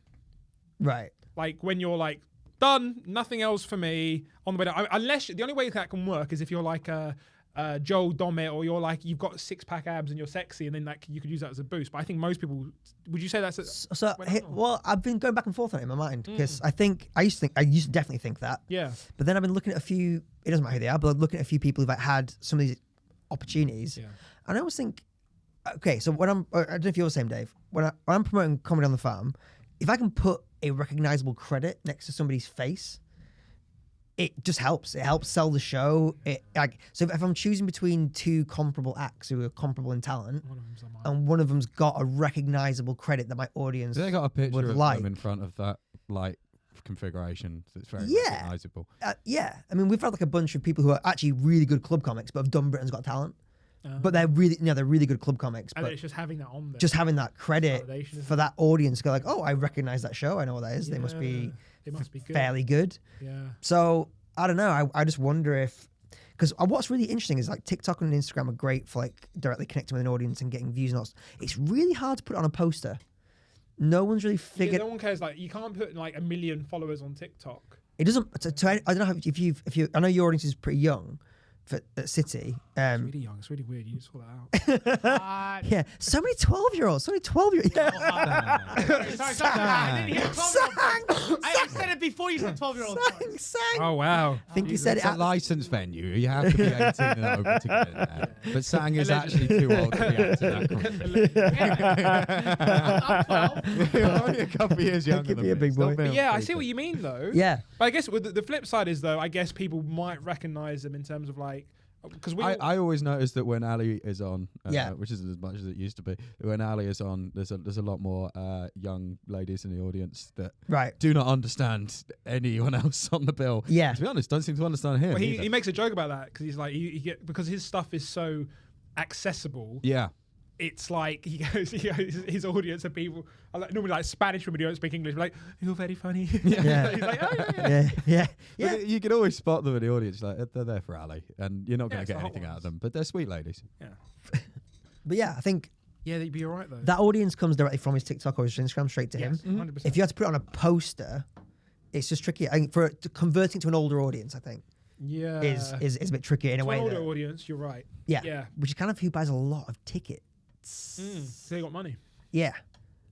Right. Like when you're like. Done. Nothing else for me on the way down. Unless the only way that can work is if you're like Joel Dommett, or you're like you've got 6-pack abs and you're sexy, and then like you could use that as a boost. But I think most people would you say that's well, I've been going back and forth on it in my mind because I used to definitely think that. Yeah. But then I've been looking at a few. It doesn't matter who they are, but I'm looking at a few people who've like, had some of these opportunities, and I always think, okay, so when I don't know if you're the same, Dave. When I'm promoting Comedy on the Farm, if I can put a recognizable credit next to somebody's face, it just helps. It helps sell the show. So if I'm choosing between two comparable acts who are comparable in talent, and one of them's got a recognizable credit that my audience they got a picture would of like them in front of that light configuration that's very recognizable. Yeah, I mean we've had like a bunch of people who are actually really good club comics, but have done Britain's Got Talent. But they're really good club comics. And but it's just having that on there. Just having that credit for that audience to go like, oh, I recognize that show. I know what that is. They must be good. fairly good. Yeah. So I don't know. I just wonder if, because what's really interesting is like TikTok and Instagram are great for like directly connecting with an audience and getting views and all. It's really hard to put it on a poster. No one's really figured. No one cares. Like you can't put like 1 million followers on TikTok. It doesn't. I don't know if you. I know your audience is pretty young. At City. It's really young. It's really weird. You just saw that out. Yeah. So many 12-year-olds. So many 12-year-olds. Sorry. I didn't hear 12-year-olds. I said it before you said 12-year-olds. Sang. Oh, wow. I think you said it's a licensed venue. You have to be 18 and over to get in there. But Sang is actually too old to be acting that content. You're only a couple of years younger than me. A big boy. Yeah, I see what you mean, though. Yeah. But I guess the flip side is, though, I guess people might recognize them in terms of, like, Because I always notice that when Ali is on, which isn't as much as it used to be, when Ali is on, there's a lot more young ladies in the audience that do not understand anyone else on the bill. Yeah. To be honest, don't seem to understand him. Well, he makes a joke about that because he's like, because his stuff is so accessible. Yeah. It's like he goes, his audience are people normally like Spanish women who don't speak English, like, you're very funny. Yeah. He's like, oh, yeah. But you can always spot them in the audience, like they're there for Ali, and you're not going to get anything out of them. But they're sweet ladies. Yeah. But yeah, I think they'd be all right though. that audience comes directly from his TikTok or his Instagram straight to him. 100%. If you had to put it on a poster, it's just tricky. I think converting to an older audience, I think, is a bit trickier in a way. An older audience, you're right. Yeah. Which is kind of who buys a lot of tickets. So they got money. Yeah.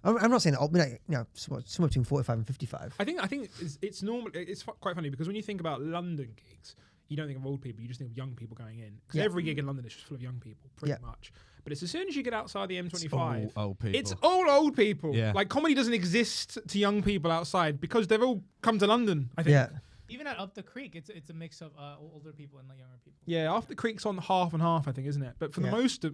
I'm not saying that, somewhere between 45 and 55. I think it's normal. It's quite funny because when you think about London gigs, you don't think of old people. You just think of young people going in. Because every gig in London is just full of young people, pretty much. But it's as soon as you get outside the M25, it's all old people. It's all old people. Yeah. Like comedy doesn't exist to young people outside because they've all come to London. I think. Yeah. Even at Up the Creek, it's a mix of older people and younger people. Yeah, After the Creek's on half and half, I think, isn't it? But for the most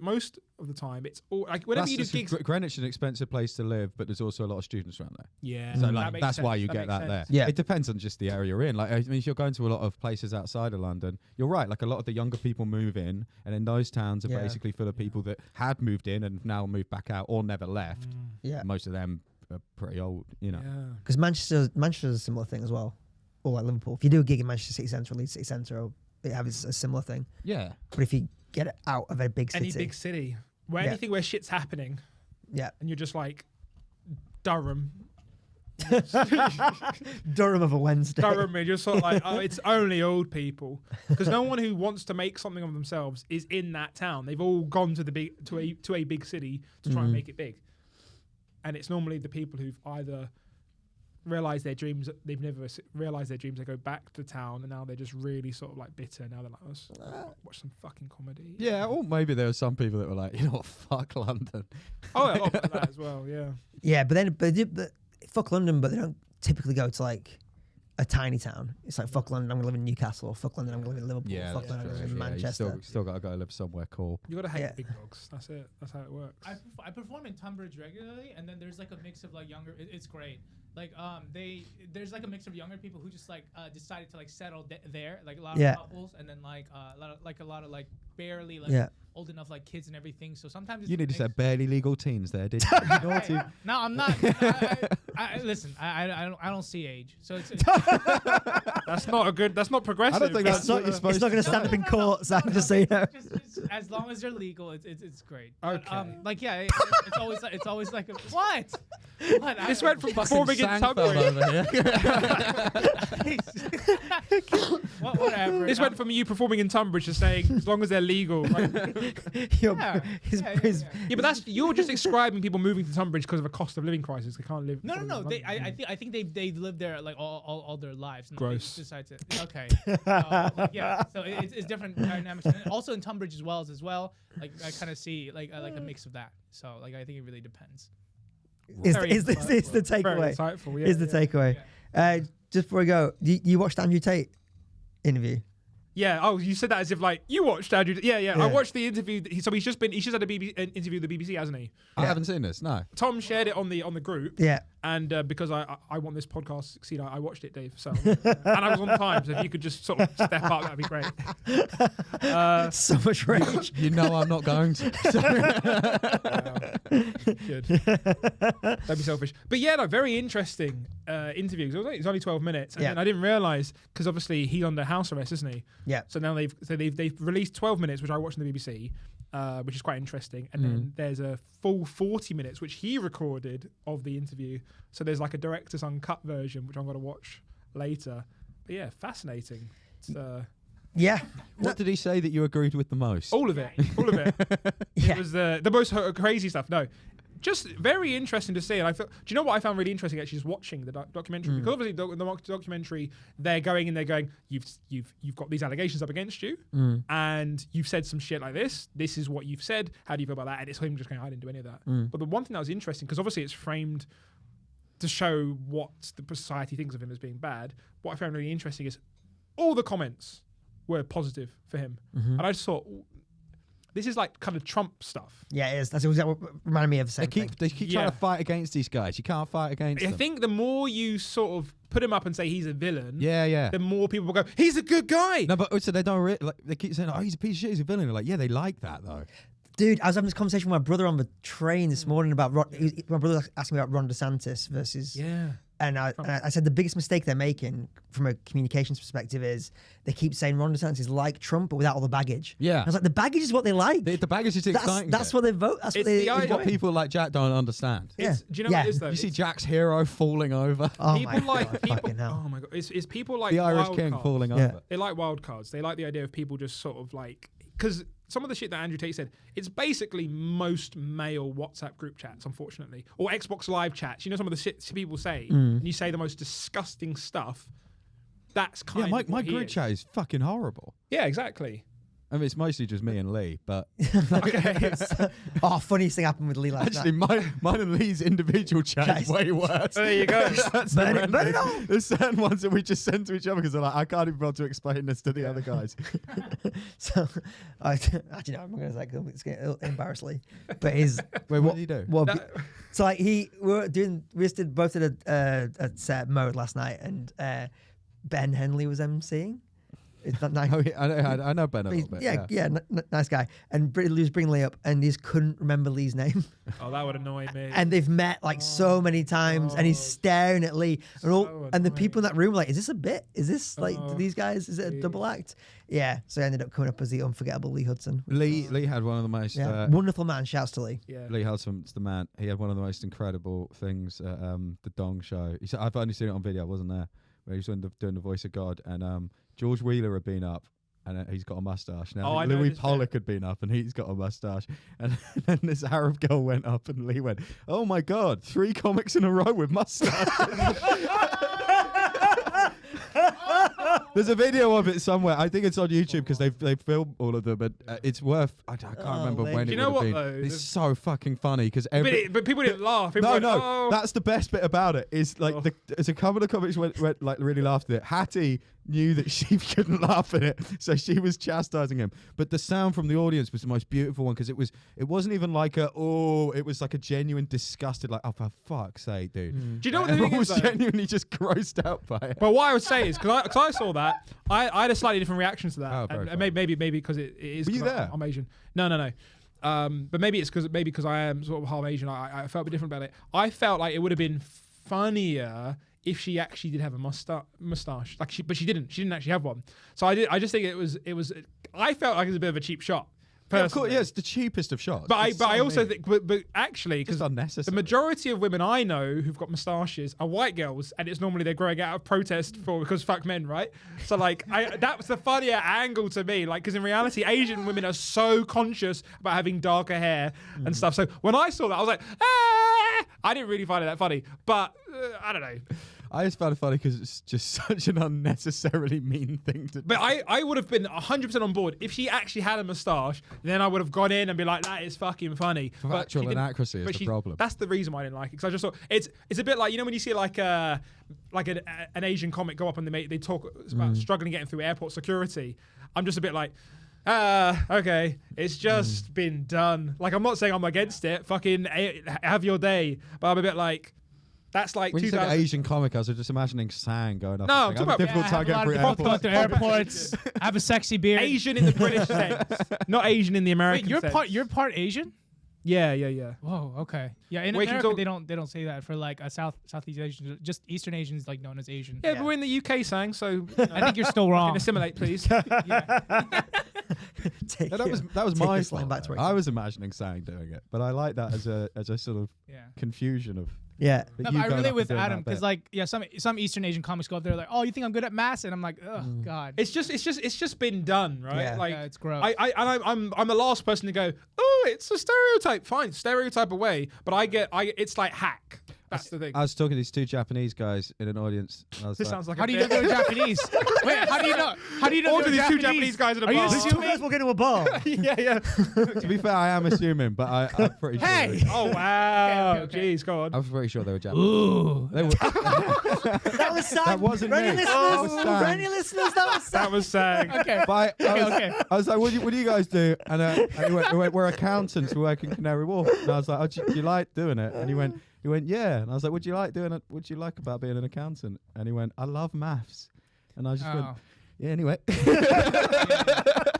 of the time, it's all like whenever you do gigs. Greenwich is an expensive place to live, but there's also a lot of students around there. Yeah, so that makes that's sense. why you get that there. Yeah, it depends on just the area you're in. Like, I mean, if you're going to a lot of places outside of London, you're right. Like, a lot of the younger people move in, and then those towns are basically full of people that had moved in and now moved back out or never left. Yeah, most of them are pretty old, you know. Because Manchester's a similar thing as well. Or like Liverpool. If you do a gig in Manchester City Centre or Leeds City Centre, it has a similar thing. Yeah. But if you get it out of a big city. Any big city. Anything where shit's happening. Yeah. And you're just like, Durham. Durham of a Wednesday. Durham, and you're sort of like, oh, it's only old people. Because no one who wants to make something of themselves is in that town. They've all gone to a big city to try and make it big. And it's normally the people who've either realize their dreams, they've never realized their dreams, they go back to town and now they're just really sort of like bitter. Now they're like, let's watch some fucking comedy. Yeah, or maybe there were some people that were like, you know what, fuck London. Oh, yeah, a lot of that as well, yeah. Yeah, but fuck London, but they don't typically go to like a tiny town. It's like, fuck London, I'm gonna live in Newcastle, or fuck London, I'm gonna live in Liverpool, fuck London, I'm gonna live in Manchester. You still gotta go live somewhere cool. You gotta hate big dogs. That's it. That's how it works. I perform in Tunbridge regularly, and then there's like a mix of like younger. It's great. Like there's like a mix of younger people who just like decided to like settle there, like a lot of couples, and then like a lot of like barely like old enough like kids and everything. So sometimes it's you need to say barely legal teens there, did you? No, I'm not. Listen, I don't see age, so it's that's not a good. That's not progressive. I don't think that's what you're supposed to. It's not going to stand up in court, so I can just say no. Just, as long as they're legal, it's great. Okay. But, it's always like what? This went from performing in Tunbridge. Whatever. This went from you performing in Tunbridge to saying as long as they're legal. Like, But that's you're just describing people moving to Tunbridge because of a cost of living crisis. They can't live. No. I think they've lived there like all their lives. And Gross. They decide to. Okay. So it's different dynamics. And also in Tunbridge as well. Like I kind of see like a mix of that. So like I think it really depends. Is the takeaway? Is the takeaway? Just before we go, you watched Andrew Tate interview? Yeah. Oh, you said that as if like you watched Andrew. Yeah. I watched the interview. So he's just had an interview with the BBC, hasn't he? I haven't seen this. No. Tom shared it on the group. Yeah. And because I want this podcast to succeed, I watched it, Dave. So and I was on time. So if you could just sort of step up, that'd be great. So much rage. You know I'm not going to. Good. Don't be selfish. But yeah, no, very interesting interview. It's only 12 minutes, and I didn't realise because obviously he's under house arrest, isn't he? Yeah. So now they've released 12 minutes, which I watched on the BBC. Which is quite interesting. And then there's a full 40 minutes, which he recorded of the interview. So there's like a director's uncut version, which I'm going to watch later. But yeah, fascinating. Yeah. What did he say that you agreed with the most? All of it. All of it. It was the most crazy stuff. No. Just very interesting to see, and I feel. Do you know what I found really interesting? Actually, is watching the documentary because obviously the documentary they're going, you've got these allegations up against you, and you've said some shit like this. This is what you've said. How do you feel about that? And it's him just going, I didn't do any of that. But the one thing that was interesting because obviously it's framed to show what the society thinks of him as being bad. What I found really interesting is all the comments were positive for him. And I just thought, this is like kind of Trump stuff. Yeah, it is. That's exactly what reminded me of the same thing. They keep trying to fight against these guys. You can't fight against them. I think the more you sort of put him up and say he's a villain, the more people will go, he's a good guy. No, but also they don't they keep saying, oh, he's a piece of shit, he's a villain. They're like, yeah, they like that though. Dude, I was having this conversation with my brother on the train this morning about my brother asked me about Ron DeSantis versus and I said the biggest mistake they're making from a communications perspective is they keep saying Ron DeSantis is like Trump but without all the baggage. Yeah, I was like, the baggage is what they like. The baggage is exciting. That's what they vote. That's what people like Jack don't understand. Yeah. Do you know what it is though? You see Jack's hero falling over. Oh people my like God, people. Oh my God! It's people like the Irish wild King cards. falling over. They like wild cards. They like the idea of people just sort of like, because some of the shit that Andrew Tate said, it's basically most male WhatsApp group chats, unfortunately, or Xbox Live chats. You know, some of the shit people say, and you say the most disgusting stuff. That's kind of my group chat is fucking horrible. Yeah, exactly. I mean, it's mostly just me and Lee, but funniest thing happened with Lee last actually, night. mine and Lee's individual chat is way worse. There you go. There's certain ones that we just send to each other because they're like, I can't even bother to explain this to the other guys. So, actually, no, I'm going to say it's getting embarrassingly. But Wait, what did he do? Well, so like we both did a set mode last night, and Ben Henley was emceeing. It's not nice. Oh, yeah, I know Ben a little bit. Yeah, nice guy. And Lee was bringing Lee up, and he just couldn't remember Lee's name. Oh, that would annoy me. And they've met like so many times, and he's staring at Lee, and the people in that room were like, "Is this a bit? Is this like these guys? Is it a double act?" Yeah. So I ended up coming up as the unforgettable Lee Hudson. Lee had one of the most wonderful man. Shouts to Lee. Yeah. Lee Hudson's the man. He had one of the most incredible things at the Dong show. He said, I've only seen it on video. I wasn't there. Where he was doing the voice of God, and George Wheeler had been up, and he's got a mustache now. Louis Pollock had been up, and he's got a mustache. And then this Arab girl went up, and Lee went, "Oh my God, 3 comics in a row with mustaches." There's a video of it somewhere. I think it's on YouTube because they filmed all of them, but it's worth. I can't remember when. Do you it know what been. though? It's so fucking funny because but people didn't laugh. People That's the best bit about it. Is like there's a couple of comics went like really laughed at it. Hattie knew that she couldn't laugh at it, so she was chastising him. But the sound from the audience was the most beautiful one because it wasn't even like it was like a genuine disgusted, like, oh for fuck's sake, dude. Do you know what the Everyone thing was is, though? genuinely just grossed out by it. But what I would say is, because I saw that, I had a slightly different reaction to that. Oh, very and maybe because it is. Were you there? I'm Asian. No. But maybe it's because I am sort of half Asian. I felt a bit different about it. I felt like it would have been funnier if she actually did have a mustache, but she didn't. She didn't actually have one. So I just think it was. I felt like it was a bit of a cheap shot. Yeah, of course, it's the cheapest of shots. But I also think, but actually, because the majority of women I know who've got moustaches are white girls, and it's normally they're growing out of protest because fuck men, right? So like, that was the funnier angle to me, like, because in reality, Asian women are so conscious about having darker hair and stuff. So when I saw that, I was like, I didn't really find it that funny, but I don't know. I just found it funny because it's just such an unnecessarily mean thing to do. But I would have been 100% on board. If she actually had a moustache, then I would have gone in and be like, that is fucking funny. Factual inaccuracy is the problem. That's the reason why I didn't like it. Because I just thought, it's a bit like, you know when you see like an Asian comic go up and they talk about struggling getting through airport security. I'm just a bit like, okay, it's just been done. Like, I'm not saying I'm against it. Fucking have your day. But I'm a bit like, that's like when you said Asian comic, I was just imagining Sang going up. No, I'm talking about difficult time getting through airports. Have a sexy beard. Asian in the British sense, not Asian in the American sense. You're part Asian? Yeah. Whoa, okay. Yeah, in America they don't say that for like a Southeast Asian, just Eastern Asians like known as Asian. Yeah, but we're in the UK, Sang, so I think you're still wrong. Assimilate, please. That was my slang. I was imagining Sang doing it, but I like that as a sort of confusion of. Yeah, no, I relate with Adam because some Eastern Asian comics go up there like, oh, you think I'm good at maths, and I'm like, oh god. It's just been done, right? Yeah. Like it's gross. I'm the last person to go, oh, it's a stereotype. Fine, stereotype away. But it's like hack. That's the thing. I was talking to these 2 Japanese guys in an audience. This sounds like how do you know they were Japanese? Wait, how do you know? How do you know all of these Japanese? 2 Japanese guys in a Are bar? you These 2 guys walk into a bar. Yeah. To be fair, I am assuming, but I'm pretty sure. Hey! Oh wow! Okay. Jeez, go on. I was pretty sure they were Japanese. Ooh. They were. That was Sang. That wasn't For any me. listeners, That was Sang. for any listeners, that was Sang. That was Sang. Okay. But Okay. I was like, what do you guys do? And he went, we're accountants. We work in Canary Wharf. And I was like, oh, do you like doing it? And he went, yeah. And I was like, what do you like doing it? What do you like about being an accountant? And he went, I love maths. And I just went, yeah, anyway.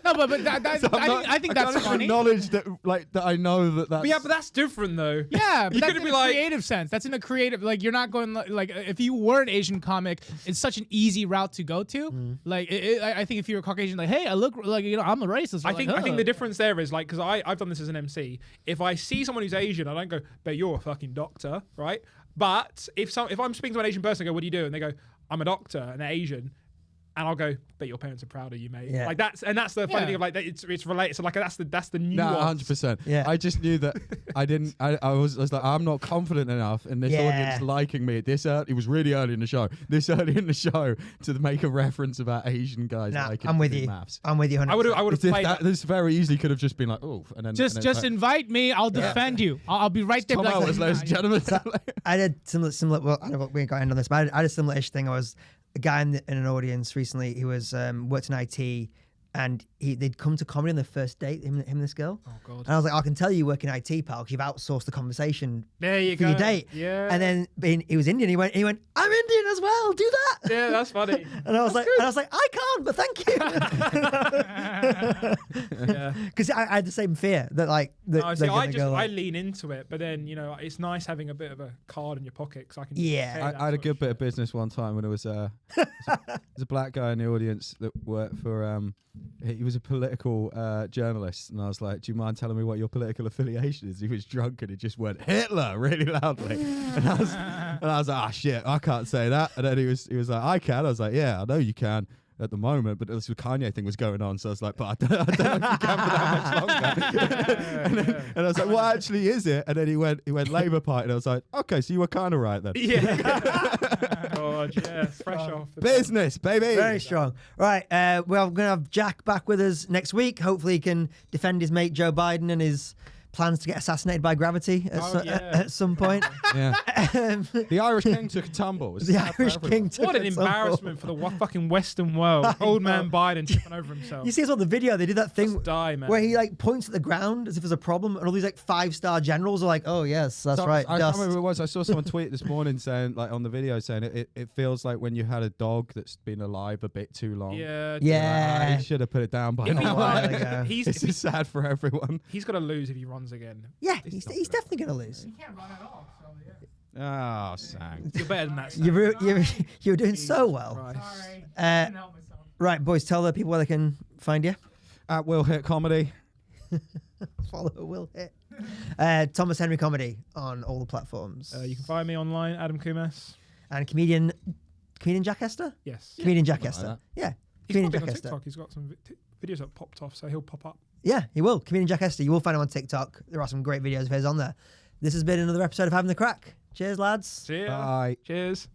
No, but I think that's funny. Acknowledge that, that I know that that's. But yeah, but that's different though. Yeah, but You that's couldn't in be a like- creative sense. That's in a creative, like you're not going like if you were an Asian comic, it's such an easy route to go to. Like I think if you're a Caucasian, like hey, I look like I'm a racist. I think the difference there is like because I've done this as an MC. If I see someone who's Asian, I don't go, "But you're a fucking doctor," right? But if I'm speaking to an Asian person, I go, "What do you do?" And they go, "I'm a doctor," and they're Asian. And I'll go, but your parents are proud of you, mate. Yeah. Like that's the funny thing of like that it's related. So like that's the nuance. No, 100%. Yeah. I just knew that I didn't. I was like, I'm not confident enough in this audience liking me at this early. It was really early in the show. This early in the show to make a reference about Asian guys liking I'm with you. maths. I'm with you. 100%. I would have played that. This very easily could have just been like, oh, and then just like, invite me. I'll defend you. I'll be right there. Tom like, Ellis, ladies and gentlemen. I did similar. Well, I don't know, we ain't got to end on this, but I had a similar-ish thing. I was a guy in an audience recently who was worked in IT, and they'd come to comedy on their first date. Him and this girl. Oh god. And I was like, I can tell you work in IT, pal, because you've outsourced the conversation There you for go. your date. Yeah. And then he was Indian. He went, I'm Indian as well. Do that. Yeah, that's funny. And I was like, I can't, but thank you. Yeah. Because I had the same fear that like. No, see, I lean into it, but then it's nice having a bit of a card in your pocket because I can. Yeah. pay I that had a sort good of bit of shit. business one time when there was a black guy in the audience that worked for he was a political journalist, and I was like, do you mind telling me what your political affiliation is? He was drunk and he just went Hitler really loudly, and I was like, shit, I can't say that. And then he was like, I can. I was like, yeah, I know you can at the moment, but this Kanye thing was going on, so I was like, but I don't know if you can for that much longer. and I was like, what actually is it? And then he went Labour Party, and I was like, okay, so you were kind of right then. Yeah. God, yeah, fresh off the Business, baby. Very strong. Right. Well, we're going to have Jack back with us next week. Hopefully he can defend his mate Joe Biden and his plans to get assassinated by gravity at some point. Yeah. The Irish King took a tumble. It was The sad for Irish everyone. King took What an a tumble. embarrassment for the fucking Western world. Old man Biden tripping over himself. You see as well the video, they did that thing Just die, man. where he like points at the ground as if there's a problem, and all these like 5-star generals are like, oh yes, that's So, right. I can't dust. remember who it was. I saw someone tweet this morning saying, like on the video, saying it feels like when you had a dog that's been alive a bit too long. Yeah. Yeah. He should have put it down by If he now. There you runs, go. This is sad for everyone. he's got to lose if he runs again. Yeah, he's definitely going to lose. can't run at all. So yeah. Oh, Sang. You're better than that. Sam. You were doing so well. Christ. Sorry. Uh, Couldn't help myself. Right, boys, tell the people where they can find you. At Will Hit Comedy. Follow Will Hit. Thomas Henry Comedy on all the platforms. You can find me online, Adam Kumas. And comedian Jack Hester? Yes. Comedian Jack Something Hester. like Yeah. He's Comedian probably Jack on Hester. TikTok. He's got some videos that popped off, so he'll pop up. Yeah, he will. Comedian Jack Hester. You will find him on TikTok. There are some great videos of his on there. This has been another episode of Having the Crack. Cheers, lads. See ya. Bye. Cheers.